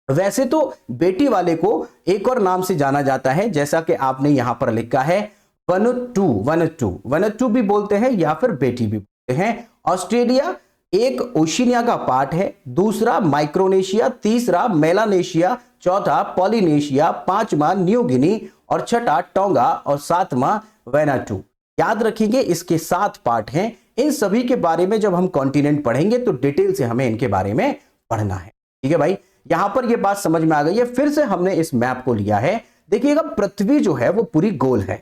वैसे तो बेटी वाले को एक और नाम से जाना जाता है, जैसा कि आपने यहां पर लिखा है वनुतु, वनुतु, वनुतु भी बोलते हैं या फिर बेटी भी बोलते हैं। ऑस्ट्रेलिया एक ओशिनिया का पार्ट है, दूसरा माइक्रोनेशिया, तीसरा मेलानेशिया, चौथा पॉलिनेशिया, पांचवा न्यू गिनी, और छठा टोंगा, और सातवां वैनाटू। याद रखिए इसके 7 पार्ट हैं। इन सभी के बारे में जब हम कॉन्टिनेंट पढ़ेंगे तो डिटेल से हमें इनके बारे में पढ़ना है। ठीक है भाई, यहां पर ये बात समझ में आ गई है। फिर से हमने इस मैप को लिया है। देखिएगा पृथ्वी जो है वो पूरी गोल है।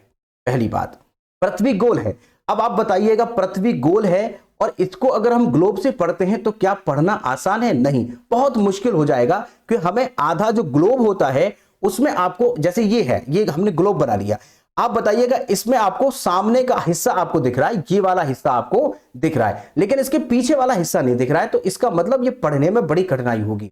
पहली बात, पृथ्वी गोल है। अब आप बताइएगा पृथ्वी गोल है और इसको अगर हम ग्लोब से पढ़ते हैं तो क्या पढ़ना आसान है? नहीं, बहुत मुश्किल हो जाएगा, क्योंकि हमें आधा जो ग्लोब होता है उसमें आपको, जैसे ये है, ये हमने ग्लोब बना लिया। आप बताइएगा इसमें आपको सामने का हिस्सा आपको दिख रहा है, ये वाला हिस्सा आपको दिख रहा है, लेकिन इसके पीछे वाला हिस्सा नहीं दिख रहा है, तो इसका मतलब ये पढ़ने में बड़ी कठिनाई होगी।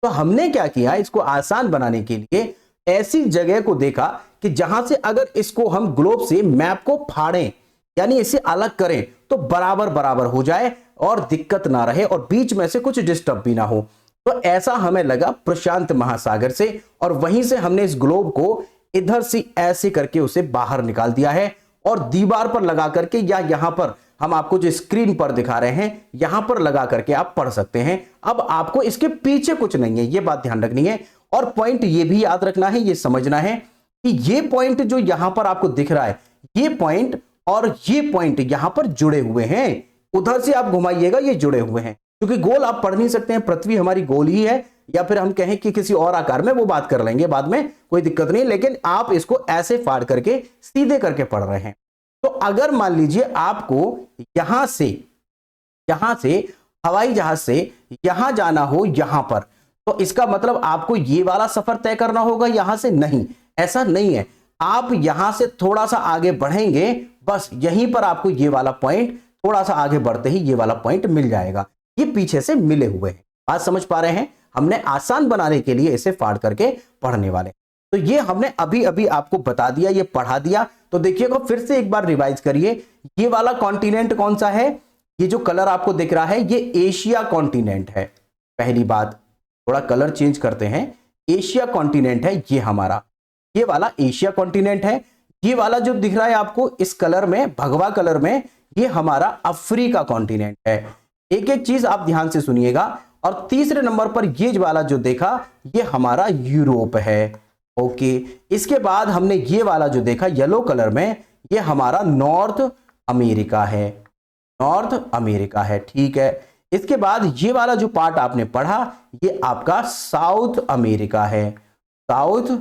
तो हमने क्या किया, इसको आसान बनाने के लिए ऐसी जगह को देखा कि जहां से अगर इसको हम ग्लोब से मैप को फाड़ें, यानी इसे अलग करें, तो बराबर बराबर हो जाए और दिक्कत ना रहे और बीच में से कुछ डिस्टर्ब भी ना हो। तो ऐसा हमें लगा प्रशांत महासागर से, और वहीं से हमने इस ग्लोब को इधर से ऐसे करके उसे बाहर निकाल दिया है और दीवार पर लगा करके, या यहां पर हम आपको जो स्क्रीन पर दिखा रहे हैं यहां पर लगा करके आप पढ़ सकते हैं। अब आपको इसके पीछे कुछ नहीं है, ये बात ध्यान रखनी है। और पॉइंट ये भी याद रखना है, ये समझना है कि ये पॉइंट जो यहां पर आपको दिख रहा है, ये पॉइंट और ये पॉइंट यहां पर जुड़े हुए हैं। उधर से आप घुमाइएगा, ये जुड़े हुए हैं, क्योंकि गोल आप पढ़ नहीं सकते हैं, पृथ्वी हमारी गोल ही है, या फिर हम कहें कि किसी और आकार में, वो बात कर लेंगे बाद में, कोई दिक्कत नहीं। लेकिन आप इसको ऐसे फाड़ करके सीधे करके पढ़ रहे हैं। तो अगर मान लीजिए आपको यहां से हवाई जहाज से यहां जाना हो, यहां पर, तो इसका मतलब आपको ये वाला सफर तय करना होगा यहां से? नहीं, ऐसा नहीं है। आप यहां से थोड़ा सा आगे बढ़ेंगे, बस यहीं पर आपको ये वाला पॉइंट, थोड़ा सा आगे बढ़ते ही ये वाला पॉइंट मिल जाएगा। ये पीछे से मिले हुए हैं। बात समझ पा रहे हैं? हमने आसान बनाने के लिए इसे फाड़ करके पढ़ने वाले। तो ये हमने अभी अभी आपको बता दिया, ये पढ़ा दिया। तो देखिएगा फिर से एक बार रिवाइज करिए। ये वाला कॉन्टिनेंट कौन सा है? ये जो कलर आपको दिख रहा है ये एशिया कॉन्टिनेंट है। पहली बात, थोड़ा कलर चेंज करते हैं, एशिया कॉन्टिनेंट है ये हमारा, ये वाला एशिया कॉन्टिनेंट है। ये वाला जो दिख रहा है आपको इस कलर में, भगवा कलर में, ये हमारा अफ्रीका कॉन्टिनेंट है। एक एक चीज आप ध्यान से सुनिएगा। और तीसरे नंबर पर ये वाला जो देखा, ये हमारा यूरोप है। ओके, इसके बाद हमने ये वाला जो देखा येलो कलर में, ये हमारा नॉर्थ अमेरिका है, नॉर्थ अमेरिका है। ठीक है, इसके बाद ये वाला जो पार्ट आपने पढ़ा, ये आपका साउथ अमेरिका है, साउथ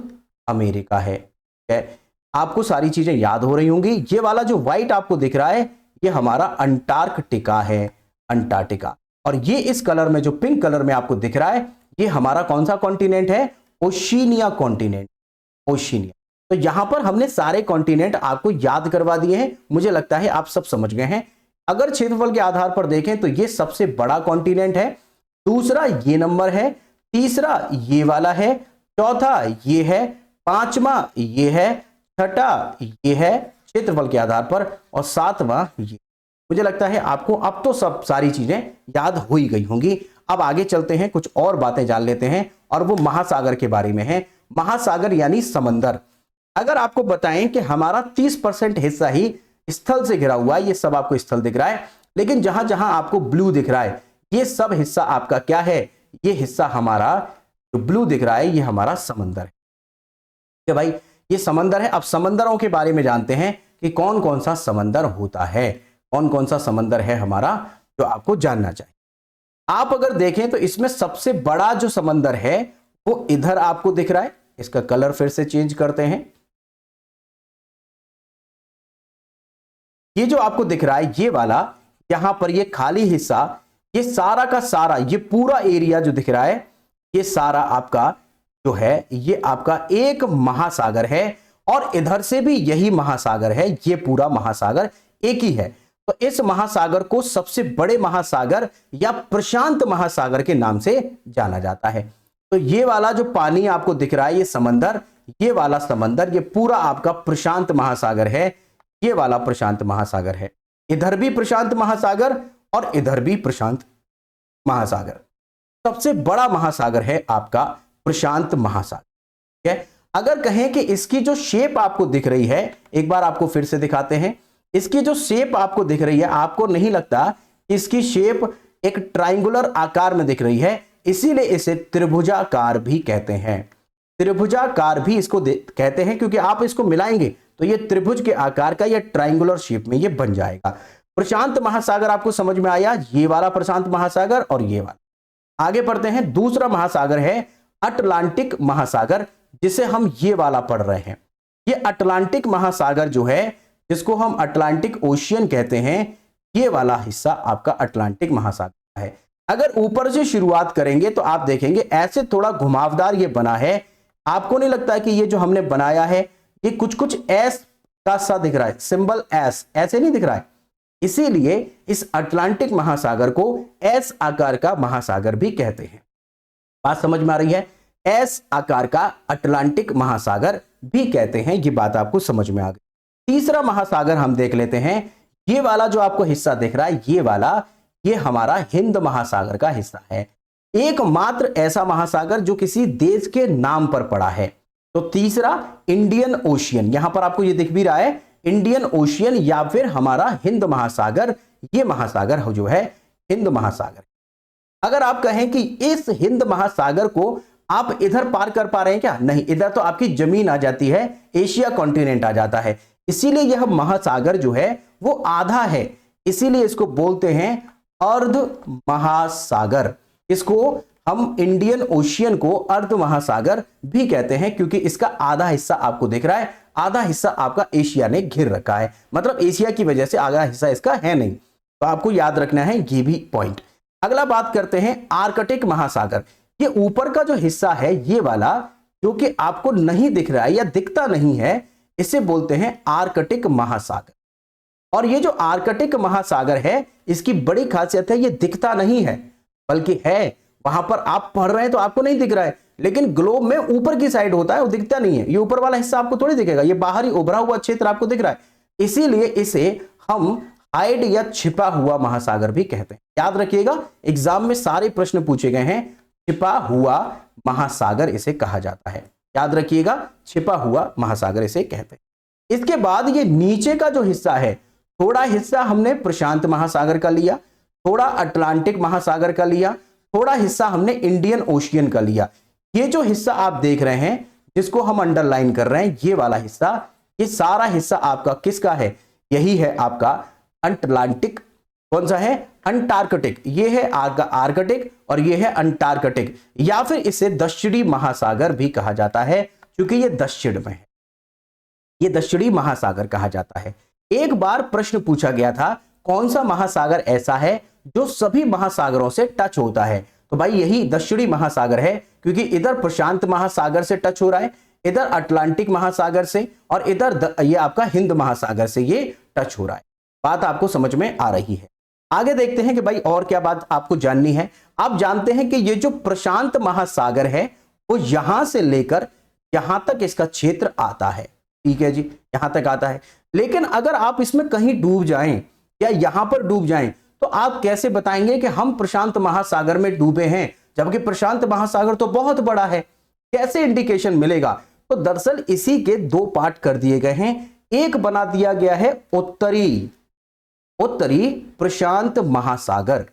अमेरिका है। ठीक है, आपको सारी चीजें याद हो रही होंगी। ये वाला जो व्हाइट आपको दिख रहा है, ये हमारा अंटार्कटिका है, अंटार्कटिका। और ये इस कलर में जो पिंक कलर में आपको दिख रहा है, ये हमारा कौन सा कॉन्टिनेंट है? Oceania continent, Oceania. तो यहां पर हमने सारे कॉन्टिनेंट आपको याद करवा दिए हैं। मुझे लगता है आप सब समझ गए हैं। अगर क्षेत्रफल के आधार पर देखें तो ये सबसे बड़ा कॉन्टिनेंट है, दूसरा ये नंबर है, तीसरा ये वाला है, चौथा ये है, पांचवा ये है, छठा ये है क्षेत्रफल के आधार पर, और सातवां ये। मुझे लगता है आपको अब तो सब सारी चीजें याद हो ही गई होंगी। अब आगे चलते हैं, कुछ और बातें जान लेते हैं, और वो महासागर के बारे में है। महासागर यानी समंदर। अगर आपको बताएं कि हमारा 30% हिस्सा ही स्थल से घिरा हुआ है, ये सब आपको स्थल दिख रहा है, लेकिन जहां जहां आपको ब्लू दिख रहा है, ये सब हिस्सा आपका क्या है? ये हिस्सा हमारा जो ब्लू दिख रहा है, ये हमारा समंदर है। ठीक है भाई, ये समंदर है। अब समंदरों के बारे में जानते हैं कि कौन कौन सा समंदर होता है, कौन कौन सा समंदर है हमारा, जो आपको जानना चाहिए। आप अगर देखें तो इसमें सबसे बड़ा जो समंदर है वो इधर आपको दिख रहा है। इसका कलर फिर से चेंज करते हैं। ये जो आपको दिख रहा है, ये वाला, यहां पर ये खाली हिस्सा, ये सारा का सारा, ये पूरा एरिया जो दिख रहा है, ये सारा आपका जो है, ये आपका एक महासागर है। और इधर से भी यही महासागर है, ये पूरा महासागर एक ही है। तो इस महासागर को सबसे बड़े महासागर या प्रशांत महासागर के नाम से जाना जाता है। तो ये वाला जो पानी आपको दिख रहा है, ये समंदर, ये वाला समंदर, ये पूरा आपका प्रशांत महासागर है। ये वाला प्रशांत महासागर है। इधर भी प्रशांत महासागर और इधर भी प्रशांत महासागर। सबसे बड़ा महासागर है आपका प्रशांत महासागर। ठीक है, अगर कहें कि इसकी जो शेप आपको दिख रही है, एक बार आपको फिर से दिखाते हैं। इसकी जो शेप आपको दिख रही है, आपको नहीं लगता कि इसकी शेप एक ट्रायंगुलर आकार में दिख रही है, इसीलिए इसे त्रिभुजाकार भी कहते हैं। त्रिभुजाकार भी इसको कहते हैं क्योंकि आप इसको मिलाएंगे तो ये त्रिभुज के आकार का या ट्रायंगुलर शेप में ये बन जाएगा। प्रशांत महासागर आपको समझ में आया, ये वाला प्रशांत महासागर और ये वाला। आगे बढ़ते हैं। दूसरा महासागर है अटलांटिक महासागर, जिसे हम ये वाला पढ़ रहे हैं। ये अटलांटिक महासागर जो है, जिसको हम अटलांटिक ओशियन कहते हैं, ये वाला हिस्सा आपका अटलांटिक महासागर है। अगर ऊपर से शुरुआत करेंगे तो आप देखेंगे ऐसे थोड़ा घुमावदार ये बना है। आपको नहीं लगता कि ये जो हमने बनाया है ये कुछ कुछ एस का सा दिख रहा है, सिंबल एस, ऐसे नहीं दिख रहा है। इसीलिए इस अटलांटिक महासागर को एस आकार का महासागर भी कहते हैं। बात समझ में आ रही है? एस आकार का अटलांटिक महासागर भी कहते हैं, ये बात आपको समझ में आ गई। तीसरा महासागर हम देख लेते हैं। ये वाला जो आपको हिस्सा दिख रहा है, ये वाला, ये हमारा हिंद महासागर का हिस्सा है। एकमात्र ऐसा महासागर जो किसी देश के नाम पर पड़ा है। तो तीसरा इंडियन ओशियन, यहां पर आपको ये दिख भी रहा है, इंडियन ओशियन या फिर हमारा हिंद महासागर। ये महासागर जो है हिंद महासागर। अगर आप कहें कि इस हिंद महासागर को आप इधर पार कर पा रहे हैं क्या? नहीं, इधर तो आपकी जमीन आ जाती है, एशिया कॉन्टिनेंट आ जाता है। इसीलिए यह महासागर जो है वो आधा है, इसीलिए इसको बोलते हैं अर्ध महासागर। इसको हम इंडियन ओशियन को अर्ध महासागर भी कहते हैं क्योंकि इसका आधा हिस्सा आपको दिख रहा है, आधा हिस्सा आपका एशिया ने घेर रखा है। मतलब एशिया की वजह से आधा हिस्सा इसका है नहीं। तो आपको याद रखना है ये भी पॉइंट। अगला बात करते हैं आर्कटिक महासागर। ये ऊपर का जो हिस्सा है, ये वाला जो कि आपको नहीं दिख रहा है या दिखता नहीं है, इसे बोलते हैं आर्कटिक महासागर। और ये जो आर्कटिक महासागर है, इसकी बड़ी खासियत है, ये दिखता नहीं है, बल्कि है वहां पर आप पढ़ रहे हैं तो आपको नहीं दिख रहा है, लेकिन ग्लोब में ऊपर की साइड होता है, वो दिखता नहीं है। ये ऊपर वाला हिस्सा आपको थोड़ी दिखेगा, ये बाहरी उभरा हुआ क्षेत्र आपको दिख रहा है। इसीलिए इसे हम हाइड या छिपा हुआ महासागर भी कहते हैं। याद रखिएगा, एग्जाम में सारे प्रश्न पूछे गए हैं, छिपा हुआ महासागर इसे कहा जाता है। याद रखिएगा, छिपा हुआ महासागर इसे कहते हैं। इसके बाद ये नीचे का जो हिस्सा है, थोड़ा हिस्सा हमने प्रशांत महासागर का लिया, थोड़ा अटलांटिक महासागर का लिया, थोड़ा हिस्सा हमने इंडियन ओशियन का लिया। ये जो हिस्सा आप देख रहे हैं, जिसको हम अंडरलाइन कर रहे हैं, ये वाला हिस्सा, ये सारा हिस्सा आपका किसका है? यही है आपका अटलांटिक। कौन सा है? अंटार्कटिक। ये है आपका आर्कटिक और ये है अंटार्कटिक, या फिर इसे दक्षिणी महासागर भी कहा जाता है क्योंकि ये दक्षिण में है। ये दक्षिणी महासागर कहा जाता है। एक बार प्रश्न पूछा गया था, कौन सा महासागर ऐसा है जो सभी महासागरों से टच होता है? तो भाई यही दक्षिणी महासागर है, क्योंकि इधर प्रशांत महासागर से टच हो रहा है, इधर अटलांटिक महासागर से, और इधर ये आपका हिंद महासागर से ये टच हो रहा है। बात आपको समझ में आ रही है? आगे देखते हैं कि भाई और क्या बात आपको जाननी है। आप जानते हैं कि ये जो प्रशांत महासागर है वो यहां से लेकर यहां तक इसका क्षेत्र आता है। ठीक है जी, यहां तक आता है। लेकिन अगर आप इसमें कहीं डूब जाएं या यहां पर डूब जाएं तो आप कैसे बताएंगे कि हम प्रशांत महासागर में डूबे हैं, जबकि प्रशांत महासागर तो बहुत बड़ा है? कैसे इंडिकेशन मिलेगा? तो दरअसल इसी के दो पार्ट कर दिए गए हैं। एक बना दिया गया है उत्तरी प्रशांत महासागर,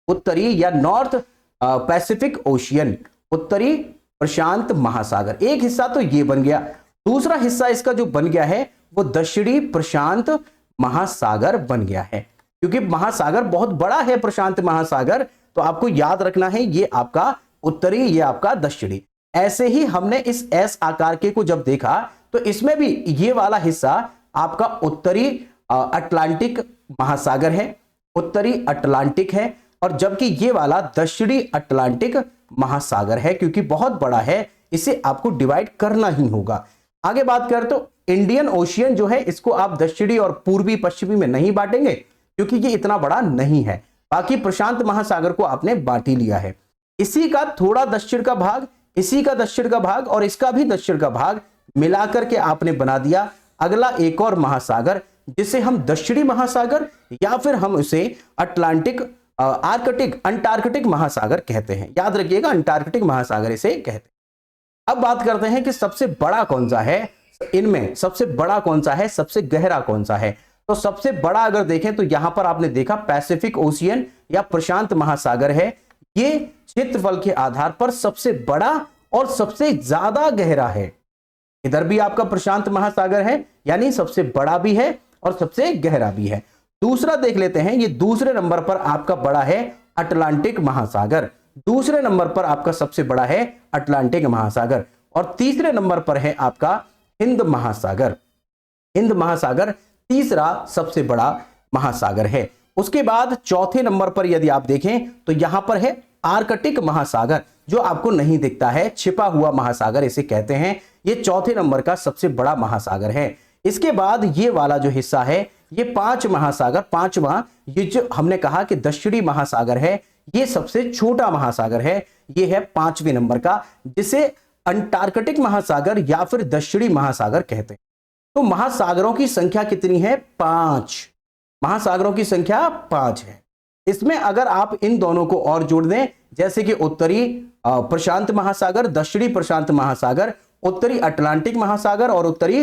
उत्तरी या नॉर्थ पैसिफिक ओशियन, उत्तरी प्रशांत महासागर। एक हिस्सा तो ये बन गया, दूसरा हिस्सा इसका जो बन गया है वो दक्षिणी प्रशांत महासागर बन गया है। क्योंकि महासागर बहुत बड़ा है प्रशांत महासागर, तो आपको याद रखना है ये आपका उत्तरी, ये आपका दक्षिणी। ऐसे ही हमने इस एस आकार के को जब देखा तो इसमें भी ये वाला हिस्सा आपका उत्तरी अटलांटिक महासागर है, उत्तरी अटलांटिक है, और जबकि ये वाला दक्षिणी अटलांटिक महासागर है। क्योंकि बहुत बड़ा है, इसे आपको डिवाइड करना ही होगा। आगे बात कर तो इंडियन ओशियन जो है इसको आप दक्षिणी और पूर्वी पश्चिमी में नहीं बांटेंगे क्योंकि ये इतना बड़ा नहीं है। बाकी प्रशांत महासागर को आपने बांट ही लिया है। इसी का थोड़ा दक्षिण का भाग, इसी का दक्षिण का भाग और इसका भी दक्षिण का भाग मिलाकर के आपने बना दिया अगला एक और महासागर, जिसे हम दक्षिणी महासागर या फिर हम इसे अंटार्कटिक महासागर कहते हैं। याद रखिएगा, अंटार्कटिक महासागर इसे कहते हैं। अब बात करते हैं कि सबसे बड़ा कौन सा है, इनमें सबसे बड़ा कौन सा है, सबसे गहरा कौन सा है। तो सबसे बड़ा अगर देखें तो यहां पर आपने देखा पैसिफिक ओशियन या प्रशांत महासागर है। ये क्षेत्रफल के आधार पर सबसे बड़ा और सबसे ज्यादा गहरा है। इधर भी आपका प्रशांत महासागर है, यानी सबसे बड़ा भी है और सबसे गहरा भी है। दूसरा देख लेते हैं, ये दूसरे नंबर पर आपका बड़ा है अटलांटिक महासागर। दूसरे नंबर पर आपका सबसे बड़ा है अटलांटिक महासागर और तीसरे नंबर पर है आपका हिंद महासागर। हिंद महासागर तीसरा सबसे बड़ा महासागर है। उसके बाद चौथे नंबर पर यदि आप देखें तो यहां पर है आर्कटिक महासागर, जो आपको नहीं दिखता है, छिपा हुआ महासागर इसे कहते हैं। ये चौथे नंबर का सबसे बड़ा महासागर है। इसके बाद ये वाला जो हिस्सा है, ये पांच महासागर, पांचवा ये जो हमने कहा कि दक्षिणी महासागर है, ये सबसे छोटा महासागर है। ये है पांचवें नंबर का, जिसे अंटार्कटिक महासागर या फिर दक्षिणी महासागर कहते हैं। तो महासागरों की संख्या कितनी है? 5। महासागरों की संख्या 5 है। इसमें अगर आप इन दोनों को और जोड़ दें, जैसे कि उत्तरी प्रशांत महासागर, दक्षिणी प्रशांत महासागर, उत्तरी अटलांटिक महासागर और उत्तरी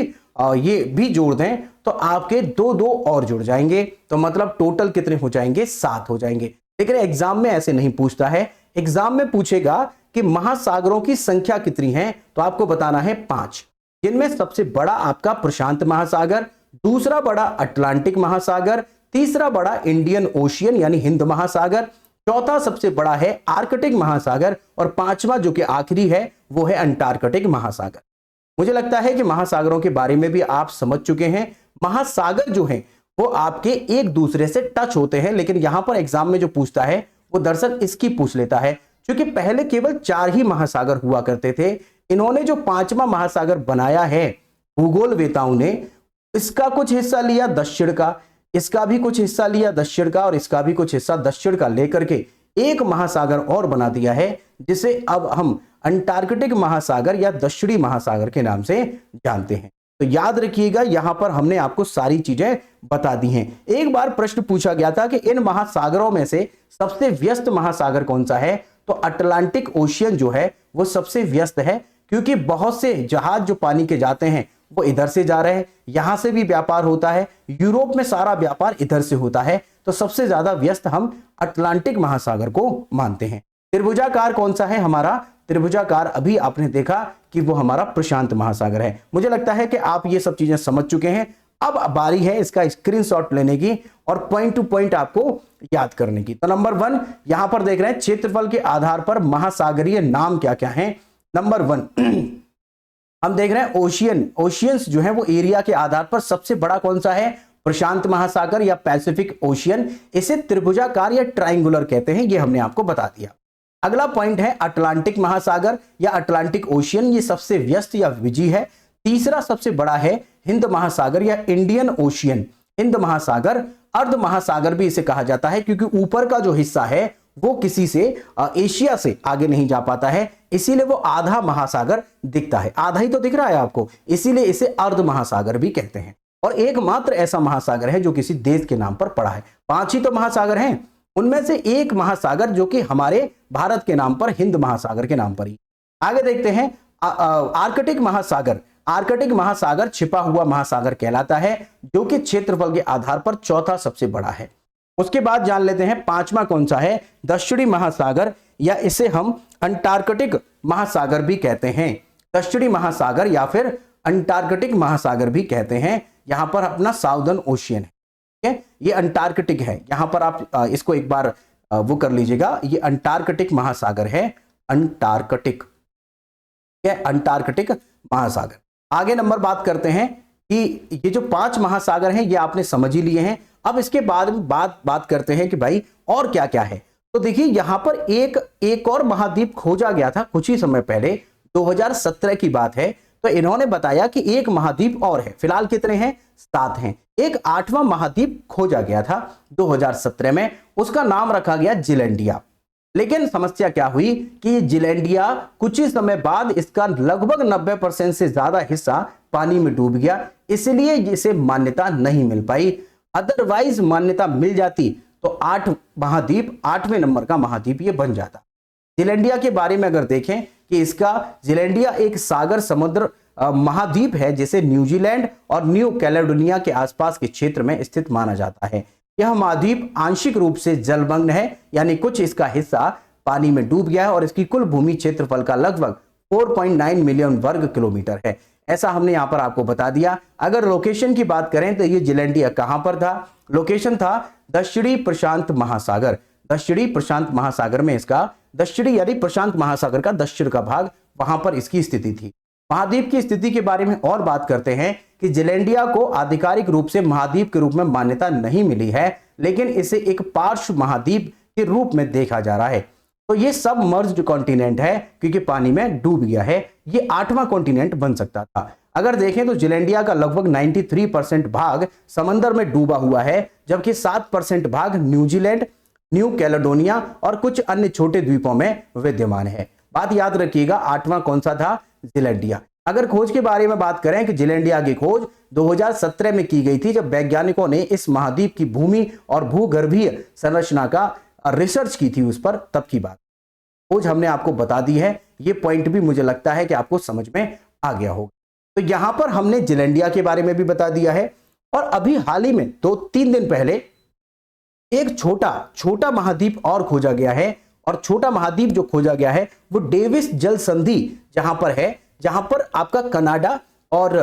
ये भी जोड़ दें, तो आपके दो और जुड़ जाएंगे। तो मतलब टोटल कितने हो जाएंगे? 7 हो जाएंगे। लेकिन एग्जाम में ऐसे नहीं पूछता है। एग्जाम में पूछेगा कि महासागरों की संख्या कितनी है, तो आपको बताना है 5, जिनमें सबसे बड़ा आपका प्रशांत महासागर, दूसरा बड़ा अटलांटिक महासागर, तीसरा बड़ा इंडियन ओशियन यानी हिंद महासागर, चौथा सबसे बड़ा है आर्कटिक महासागर और पांचवा जो कि आखिरी है वो है अंटार्कटिक महासागर। मुझे लगता है कि महासागरों के बारे में भी आप समझ चुके हैं। महासागर जो है वो आपके एक दूसरे से टच होते हैं, लेकिन यहां पर एग्जाम में जो पूछता है वो दरअसल इसकी पूछ लेता है, क्योंकि पहले केवल 4 ही महासागर हुआ करते थे। इन्होंने जो 5वां महासागर बनाया है भूगोलवेताओं ने, इसका कुछ हिस्सा लिया दक्षिण का, इसका भी कुछ हिस्सा लिया दक्षिण का और इसका भी कुछ हिस्सा दक्षिण का लेकर के एक महासागर और बना दिया है, जिसे अब हम अंटार्कटिक महासागर या दक्षिणी महासागर के नाम से जानते हैं। तो याद रखिएगा, यहां पर हमने आपको सारी चीजें बता दी हैं। एक बार प्रश्न पूछा गया था कि इन महासागरों में से सबसे व्यस्त महासागर कौन सा है, तो अटलांटिक ओशियन जो है वो सबसे व्यस्त है, क्योंकि बहुत से जहाज जो पानी के जाते हैं वो इधर से जा रहे हैं, यहां से भी व्यापार होता है, यूरोप में सारा व्यापार इधर से होता है। तो सबसे ज्यादा व्यस्त हम अटलांटिक महासागर को मानते हैं। त्रिभुजाकार कौन सा है हमारा? त्रिभुजाकार अभी आपने देखा कि वो हमारा प्रशांत महासागर है। मुझे लगता है कि आप ये सब चीजें समझ चुके हैं। अब बारी है इसका स्क्रीनशॉट लेने की और पॉइंट टू पॉइंट आपको याद करने की। तो नंबर 1 यहां पर देख रहे हैं, क्षेत्रफल के आधार पर महासागरीय नाम क्या क्या है। नंबर 1 हम देख रहे हैं ओशियन। ओशियंस जो है वो एरिया के आधार पर सबसे बड़ा कौन सा है? प्रशांत महासागर या पैसिफिक ओशियन। इसे त्रिभुजाकार या ट्रायंगुलर कहते हैं, ये हमने आपको बता दिया। अगला पॉइंट है अटलांटिक महासागर या अटलांटिक ओशियन, ये सबसे व्यस्त या बिजी है। तीसरा सबसे बड़ा है हिंद महासागर या इंडियन ओशियन। हिंद महासागर, अर्ध महासागर भी इसे कहा जाता है, क्योंकि ऊपर का जो हिस्सा है वो किसी से एशिया से आगे नहीं जा पाता है, इसीलिए वो आधा महासागर दिखता है। आधा ही तो दिख रहा है आपको, इसीलिए इसे अर्ध महासागर भी कहते हैं। और एकमात्र ऐसा महासागर है जो किसी देश के नाम पर पड़ा है। 5 ही तो महासागर हैं, उनमें से एक महासागर जो कि हमारे भारत के नाम पर, हिंद महासागर के नाम पर ही। आगे देखते हैं आर्कटिक महासागर। आर्कटिक महासागर छिपा हुआ महासागर कहलाता है, जो कि क्षेत्रफल के आधार पर चौथा सबसे बड़ा है। उसके बाद जान लेते हैं 5वां कौन सा है? दक्षिणी महासागर, या इसे हम अंटार्कटिक महासागर भी कहते हैं। दक्षिणी महासागर या फिर अंटार्कटिक महासागर भी कहते हैं। यहां पर अपना साउदर्न ओशियन है, ठीक है, ये अंटार्कटिक है। यहां पर आप इसको एक बार वो कर लीजिएगा, ये अंटार्कटिक महासागर है, अंटार्कटिक, ठीक है, अंटार्कटिक महासागर। आगे नंबर बात करते हैं कि ये जो 5 महासागर हैं ये आपने समझ ही लिए हैं। अब इसके बाद बात करते हैं कि भाई और क्या क्या है। तो देखिए यहां पर एक और महाद्वीप खोजा गया था कुछ ही समय पहले, 2017 की बात है। तो इन्होंने बताया कि एक महाद्वीप और है, फिलहाल कितने हैं, 7 हैं। एक 8वां महाद्वीप खोजा गया था 2017 में, उसका नाम रखा गया जिलैंडिया। लेकिन समस्या क्या हुई कि जिलैंडिया कुछ ही समय बाद इसका लगभग 90% से ज्यादा हिस्सा पानी में डूब गया, इसलिए इसे मान्यता नहीं मिल पाई। अदरवाइज मान्यता मिल जाती तो 8 महाद्वीप 8वें नंबर का महाद्वीप ये बन जाता। जिलैंडिया के बारे में अगर देखें कि इसका जिलैंडिया एक सागर समुद्र महाद्वीप है जिसे न्यूजीलैंड और न्यू कैलेडोनिया के आसपास के क्षेत्र में स्थित माना जाता है। यह महाद्वीप आंशिक रूप से जलमग्न है, यानी कुछ इसका हिस्सा पानी में डूब गया है और इसकी कुल भूमि क्षेत्रफल का लगभग 4.9 मिलियन वर्ग किलोमीटर है। ऐसा हमने यहां पर आपको बता दिया। अगर लोकेशन की बात करें तो ये जिलैंडिया कहां पर था, लोकेशन था दक्षिणी प्रशांत महासागर। दक्षिणी प्रशांत महासागर में इसका दक्षिणी यानी प्रशांत महासागर का दक्षिण का भाग, वहां पर इसकी स्थिति थी। महाद्वीप की स्थिति के बारे में और बात करते हैं कि जिलैंडिया को आधिकारिक रूप से महाद्वीप के रूप में मान्यता नहीं मिली है, लेकिन इसे एक पार्श्व महाद्वीप के रूप में देखा जा रहा है। तो ये सब मर्ज्ड कॉन्टिनेंट है क्योंकि पानी में डूब गया है, ये 8वां कॉन्टिनेंट बन सकता था। अगर देखें तो जिलैंडिया का लगभग 93% भाग समंदर में डूबा हुआ है, जबकि 7% भाग न्यूजीलैंड, न्यू कैलेडोनिया और कुछ अन्य छोटे द्वीपों में विद्यमान है। बात याद रखिएगा, 8वां कौन सा था, जिलैंडिया। अगर खोज के बारे में बात करें कि जिलैंडिया की खोज 2017 में की गई थी, जब वैज्ञानिकों ने इस महाद्वीप की भूमि और भूगर्भीय संरचना का रिसर्च की थी उस पर, तब की बात। खोज हमने आपको बता दी है, ये पॉइंट भी मुझे लगता है कि आपको समझ में आ गया होगा। तो यहां पर हमने जिलैंडिया के बारे में भी बता दिया है। और अभी हाल ही में 2-3 दिन पहले एक छोटा महाद्वीप और खोजा गया है, और छोटा महाद्वीप जो खोजा गया है वो डेविस जल संधि जहां पर है, जहां पर आपका कनाडा और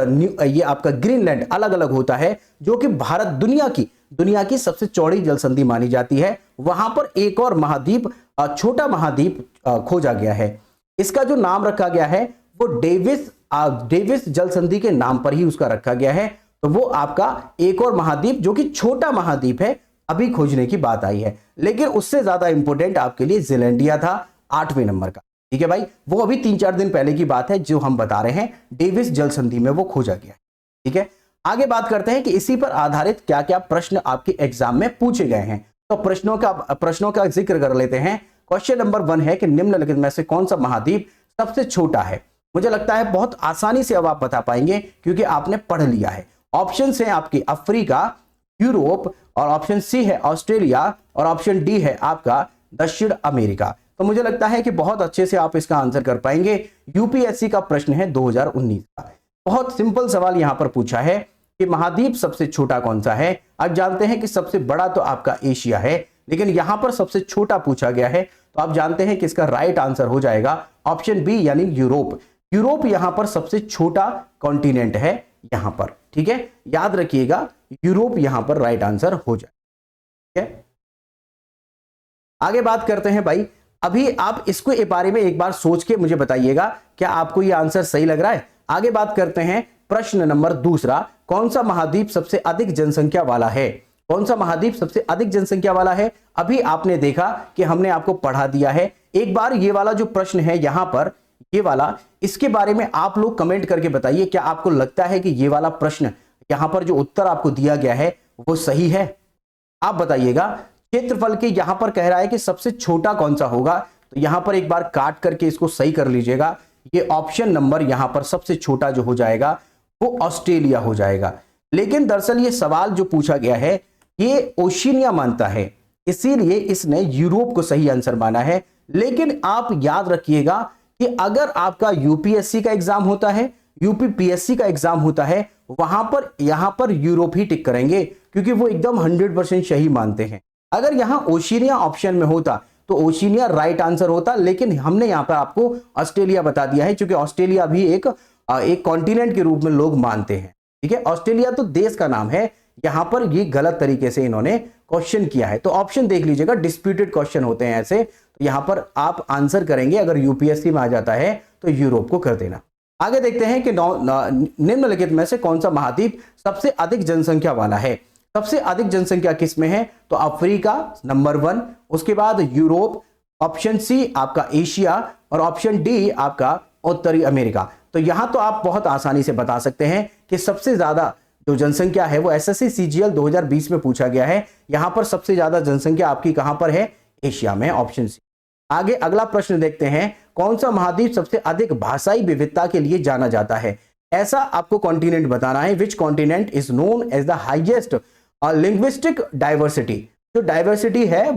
ये आपका ग्रीनलैंड अलग अलग होता है, जो कि भारत दुनिया की सबसे चौड़ी जल संधि मानी जाती है। वहां पर एक और महाद्वीप, छोटा महाद्वीप खोजा गया है। इसका जो नाम रखा गया है वो डेविस जल संधि के नाम पर ही उसका रखा गया है। तो वो आपका एक और महाद्वीप जो कि छोटा महाद्वीप है, अभी खोजने की बात आई है। लेकिन उससे ज्यादा इंपॉर्टेंट आपके लिए जिलैंडिया था 8वें नंबर का। ठीक है भाई, वो अभी 3-4 दिन पहले की बात है जो हम बता रहे हैं, डेविस जल संधि में वो खोजा गया है। ठीक है, आगे बात करते हैं कि इसी पर आधारित क्या क्या प्रश्न आपके एग्जाम में पूछे गए हैं। तो प्रश्नों का जिक्र कर लेते हैं। क्वेश्चन नंबर 1 है कि निम्नलिखित में से कौन सा महाद्वीप सबसे छोटा है। मुझे लगता है बहुत आसानी से अब आप बता पाएंगे क्योंकि आपने पढ़ लिया है। ऑप्शन है आपकी अफ्रीका, यूरोप, और ऑप्शन सी है ऑस्ट्रेलिया, और ऑप्शन डी है आपका दक्षिण अमेरिका। तो मुझे लगता है कि बहुत अच्छे से आप इसका आंसर कर पाएंगे। यूपीएससी का प्रश्न है 2019 का। बहुत सिंपल सवाल यहां पर पूछा है कि महाद्वीप सबसे छोटा कौन सा है। आप जानते हैं कि सबसे बड़ा तो आपका एशिया है, लेकिन यहां पर सबसे छोटा पूछा गया है, तो आप जानते हैं कि इसका राइट आंसर हो जाएगा ऑप्शन बी यानी यूरोप। यूरोप यहां पर सबसे छोटा कॉन्टिनेंट है यहां पर। ठीक है, याद रखिएगा यूरोप यहां पर राइट आंसर हो जाए। ठीक है, आगे बात करते हैं भाई। अभी आप इसको इस बारे में एक बार सोच के मुझे बताइएगा, क्या आपको यह आंसर सही लग रहा है। आगे बात करते हैं प्रश्न नंबर 2, कौन सा महाद्वीप सबसे अधिक जनसंख्या वाला है। कौन सा महाद्वीप सबसे अधिक जनसंख्या वाला है। अभी आपने देखा कि हमने आपको पढ़ा दिया है। एक बार ये वाला जो प्रश्न है यहां पर, ये वाला, इसके बारे में आप लोग कमेंट करके बताइए, क्या आपको लगता है कि ये वाला प्रश्न यहां पर जो उत्तर आपको दिया गया है वो सही है। आप बताइएगा। क्षेत्रफल के यहां पर कह रहा है कि सबसे छोटा कौन सा होगा, तो यहां पर एक बार काट करके इसको सही कर लीजिएगा। ये ऑप्शन नंबर यहां पर सबसे छोटा जो हो जाएगा वो ऑस्ट्रेलिया हो जाएगा। लेकिन दरअसल ये सवाल जो पूछा गया है ये ओशिनिया मानता है, इसीलिए इसने यूरोप को सही आंसर माना है। लेकिन आप याद रखिएगा कि अगर आपका यूपीएससी का एग्जाम होता है, यूपीपीएससी का एग्जाम होता है, वहां पर यहां पर यूरोप ही टिक करेंगे क्योंकि वो एकदम 100% सही मानते हैं। अगर यहां ओशिनिया ऑप्शन में होता तो ओशिनिया राइट आंसर होता, लेकिन हमने यहां पर आपको ऑस्ट्रेलिया बता दिया है क्योंकि ऑस्ट्रेलिया भी एक कॉन्टिनेंट के रूप में लोग मानते हैं। ठीक है, ऑस्ट्रेलिया तो देश का नाम है। यहां पर ये गलत तरीके से इन्होंने क्वेश्चन किया है। तो ऑप्शन देख लीजिएगा, डिस्प्यूटेड क्वेश्चन होते हैं ऐसे, तो यहां पर आप आंसर करेंगे अगर यूपीएससी में आ जाता है तो यूरोप को कर देना। आगे देखते हैं कि निम्नलिखित में से कौन सा महाद्वीप सबसे अधिक जनसंख्या वाला है। सबसे अधिक जनसंख्या किस में है, तो अफ्रीका नंबर 1, उसके बाद यूरोप, ऑप्शन सी आपका एशिया, और ऑप्शन डी आपका उत्तरी अमेरिका। तो यहां तो आप बहुत आसानी से बता सकते हैं कि सबसे ज्यादा जो जनसंख्या है वो एसएससी सीजीएल 2020 में पूछा गया है। यहां पर सबसे ज्यादा जनसंख्या आपकी कहां पर है? एशिया में, ऑप्शन सी। आगे अगला प्रश्न देखते हैं, कौन सा महाद्वीप सबसे अधिक भाषाई विविधता के लिए जाना जाता है? ऐसा आपको कॉन्टिनेंट बताना है। Which continent is known as the highest linguistic diversity? जो डाइवर्सिटी है,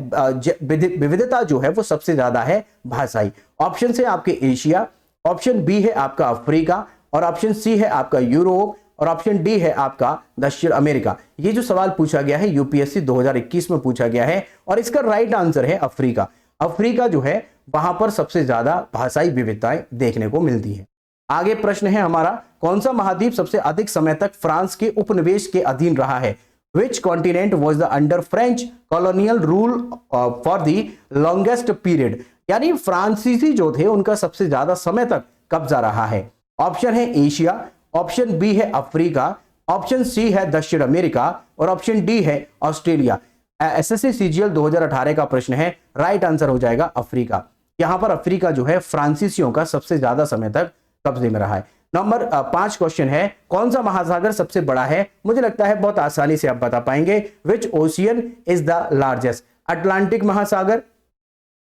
विविधता जो है वो सबसे ज्यादा है भाषाई। ऑप्शन है आपके एशिया, ऑप्शन बी है आपका अफ्रीका, और ऑप्शन सी है आपका यूरोप, और ऑप्शन डी है आपका दक्षिण अमेरिका। ये जो सवाल पूछा गया है यूपीएससी 2021 में पूछा गया है, और इसका राइट आंसर है अफ्रीका। अफ्रीका जो है वहां पर सबसे ज्यादा भाषाई विविधताएं देखने को मिलती है। आगे प्रश्न है हमारा, कौन सा महाद्वीप सबसे अधिक समय तक फ्रांस के उपनिवेश के अधीन रहा है? Which continent was the under French colonial rule for the longest period? यानी फ्रांसीसी जो थे उनका सबसे ज्यादा समय तक कब्जा रहा है। ऑप्शन है एशिया, ऑप्शन बी है अफ्रीका, ऑप्शन सी है दक्षिण अमेरिका, और ऑप्शन डी है ऑस्ट्रेलिया। एसएससी सीजीएल 2018 का प्रश्न है, राइट आंसर हो जाएगा अफ्रीका। यहां पर अफ्रीका जो है फ्रांसीसियों का सबसे ज्यादा समय तक कब्जे में रहा है। नंबर 5 क्वेश्चन है, कौन सा महासागर सबसे बड़ा है? मुझे लगता है बहुत आसानी से आप बता पाएंगे। Which ocean is the largest? Atlantic महासागर,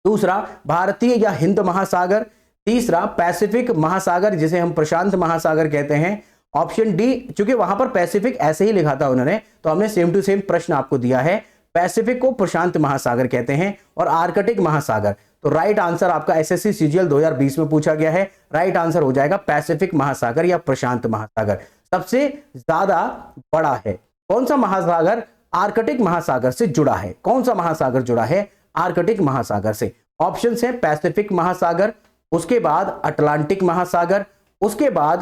दूसरा भारतीय या हिंद महासागर, तीसरा पैसिफिक महासागर जिसे हम प्रशांत महासागर कहते हैं, ऑप्शन डी। चूंकि वहां पर पैसिफिक ऐसे ही लिखा था उन्होंने, तो हमने सेम टू सेम प्रश्न आपको दिया है। पैसिफिक को प्रशांत महासागर कहते हैं, और आर्कटिक महासागर। तो राइट आंसर आपका एसएससी सीजीएल 2020 में पूछा गया है, राइट आंसर हो जाएगा पैसिफिक महासागर या प्रशांत महासागर। सबसे ज्यादा बड़ा है कौन सा महासागर? आर्कटिक महासागर से जुड़ा है। कौन सा महासागर जुड़ा है आर्कटिक महासागर से? ऑप्शन है पैसिफिक महासागर, उसके बाद अटलांटिक महासागर, उसके बाद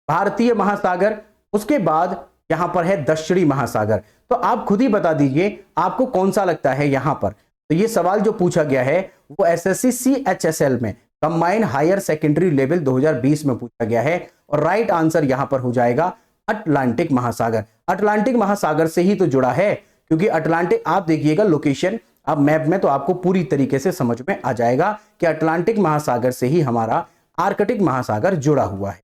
भारतीय महासागर, उसके बाद यहां पर है दक्षिणी महासागर। तो आप खुद ही बता दीजिए आपको कौन सा लगता है यहां पर। तो ये सवाल जो पूछा गया है वो एसएससी सीएचएसएल में कंबाइंड हायर सेकेंडरी लेवल 2020 में पूछा गया है, और राइट आंसर यहां पर हो जाएगा अटलांटिक महासागर। अटलांटिक महासागर से ही तो जुड़ा है, क्योंकि अटलांटिक, आप देखिएगा लोकेशन अब मैप में तो आपको पूरी तरीके से समझ में आ जाएगा कि अटलांटिक महासागर से ही हमारा आर्कटिक महासागर जुड़ा हुआ है।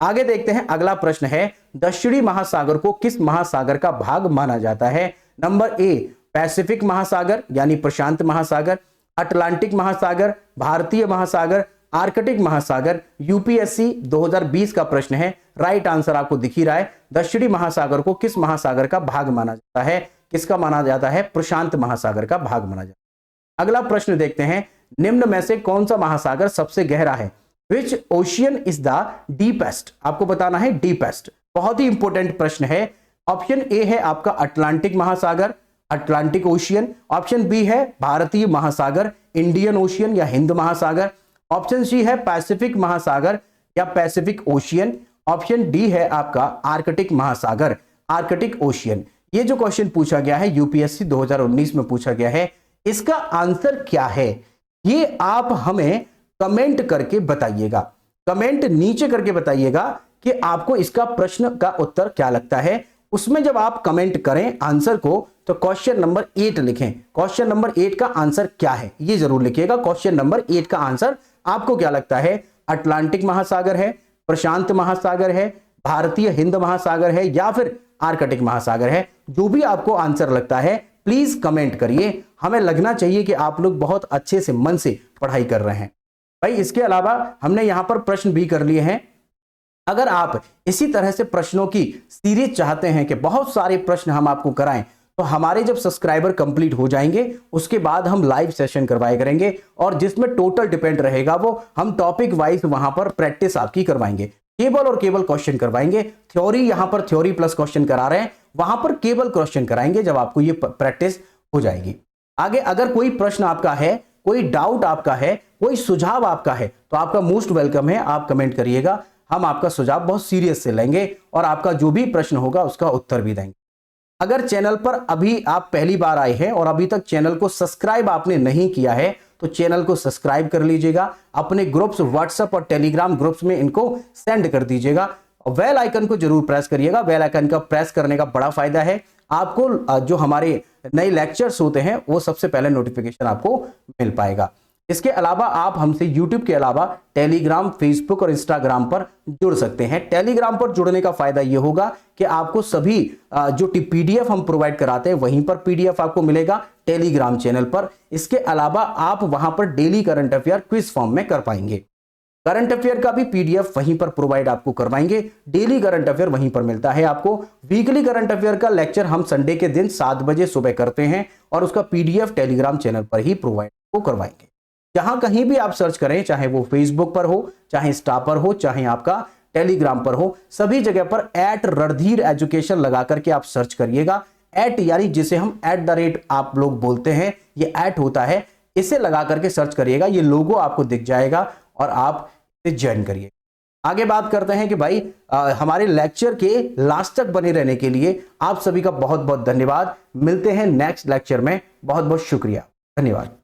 आगे देखते हैं, अगला प्रश्न है, दक्षिणी महासागर को किस महासागर का भाग माना जाता है? नंबर ए पैसिफिक महासागर यानी प्रशांत महासागर, अटलांटिक महासागर, भारतीय महासागर, आर्कटिक महासागर। यूपीएससी 2020 का प्रश्न है, राइट आंसर आपको दिख ही रहा है। दक्षिणी महासागर को किस महासागर का भाग माना जाता है? किसका माना जाता है? प्रशांत महासागर का भाग माना जाता है। अगला प्रश्न देखते हैं, निम्न में से कौन सा महासागर सबसे गहरा है? विच ओशियन इज द डीपेस्ट? आपको बताना है डीपेस्ट। बहुत ही इंपॉर्टेंट प्रश्न है। ऑप्शन ए है आपका अटलांटिक महासागर, अटलांटिक ओशियन, ऑप्शन बी है भारतीय महासागर, इंडियन ओशियन या हिंद महासागर, ऑप्शन सी है पैसिफिक महासागर या पैसिफिक ओशियन, ऑप्शन डी है आपका आर्कटिक महासागर, आर्कटिक ओशियन। ये जो क्वेश्चन पूछा गया है यूपीएससी 2019 में पूछा गया है, इसका आंसर क्या है ये आप हमें कमेंट करके बताइएगा। कमेंट नीचे करके बताइएगा कि आपको इसका प्रश्न का उत्तर क्या लगता है। उसमें जब आप कमेंट करें आंसर को तो क्वेश्चन नंबर 8 लिखें। क्वेश्चन नंबर 8 का आंसर क्या है ये जरूर लिखिएगा। क्वेश्चन नंबर 8 का आंसर आपको क्या लगता है? अटलांटिक महासागर है, प्रशांत महासागर है, भारतीय हिंद महासागर है या फिर आर्कटिक महासागर है? जो भी आपको आंसर लगता है प्लीज कमेंट करिए। हमें लगना चाहिए कि आप लोग बहुत अच्छे से मन से पढ़ाई कर रहे हैं। भाई इसके अलावा हमने यहां पर प्रश्न भी कर लिए हैं। अगर आप इसी तरह से प्रश्नों की सीरीज चाहते हैं कि बहुत सारे प्रश्न हम आपको कराएं, तो हमारे जब सब्सक्राइबर कंप्लीट हो जाएंगे उसके बाद हम लाइव सेशन करवाए करेंगे, और जिसमें टोटल डिपेंड रहेगा वो हम टॉपिक वाइज वहां पर प्रैक्टिस आपकी करवाएंगे। केवल और केवल क्वेश्चन करवाएंगे। थ्योरी यहां पर थ्योरी प्लस क्वेश्चन करा रहे हैं, वहां पर केवल क्वेश्चन कराएंगे जब आपको ये प्रैक्टिस हो जाएगी। आगे अगर कोई प्रश्न आपका है, कोई डाउट आपका है, कोई सुझाव आपका है, तो आपका मोस्ट वेलकम है, आप कमेंट करिएगा। हम आपका सुझाव बहुत सीरियस से लेंगे और आपका जो भी प्रश्न होगा उसका उत्तर भी देंगे। अगर चैनल पर अभी आप पहली बार आए हैं और अभी तक चैनल को सब्सक्राइब आपने नहीं किया है तो चैनल को सब्सक्राइब कर लीजिएगा। अपने ग्रुप्स व्हाट्सएप और टेलीग्राम ग्रुप्स में इनको सेंड कर दीजिएगा। बेल आइकन को जरूर प्रेस करिएगा। बेल आइकन का प्रेस करने का बड़ा फायदा है, आपको जो हमारे नए लेक्चर्स होते हैं वो सबसे पहले नोटिफिकेशन आपको मिल पाएगा। इसके अलावा आप हमसे YouTube के अलावा टेलीग्राम, फेसबुक और इंस्टाग्राम पर जुड़ सकते हैं। टेलीग्राम पर जुड़ने का फायदा यह होगा कि आपको सभी जो पीडीएफ हम प्रोवाइड कराते हैं वहीं पर पीडीएफ आपको मिलेगा टेलीग्राम चैनल पर। इसके अलावा आप वहां पर daily current affair quiz form में कर पाएंगे। करंट अफेयर का भी पीडीएफ वहीं पर प्रोवाइड आपको करवाएंगे। डेली करंट अफेयर वहीं पर मिलता है आपको। वीकली करंट अफेयर का लेक्चर हम संडे के दिन 7 बजे सुबह करते हैं और उसका पीडीएफ टेलीग्राम चैनल पर ही प्रोवाइड को करवाएंगे। जहां कहीं भी आप सर्च करें, चाहे वो फेसबुक पर हो, चाहे इंस्टा पर हो, चाहे आपका टेलीग्राम पर हो, सभी जगह पर @रणधीर एजुकेशन लगा करके आप सर्च करिएगा। यानी जिसे हम @ आप लोग बोलते हैं, ये होता है, इसे लगा करके सर्च करिएगा। ये लोगो आपको दिख जाएगा और आप इसे ज्वाइन करिए। आगे बात करते हैं कि भाई हमारे लेक्चर के लास्ट तक बने रहने के लिए आप सभी का बहुत बहुत धन्यवाद। मिलते हैं नेक्स्ट लेक्चर में। बहुत बहुत शुक्रिया, धन्यवाद।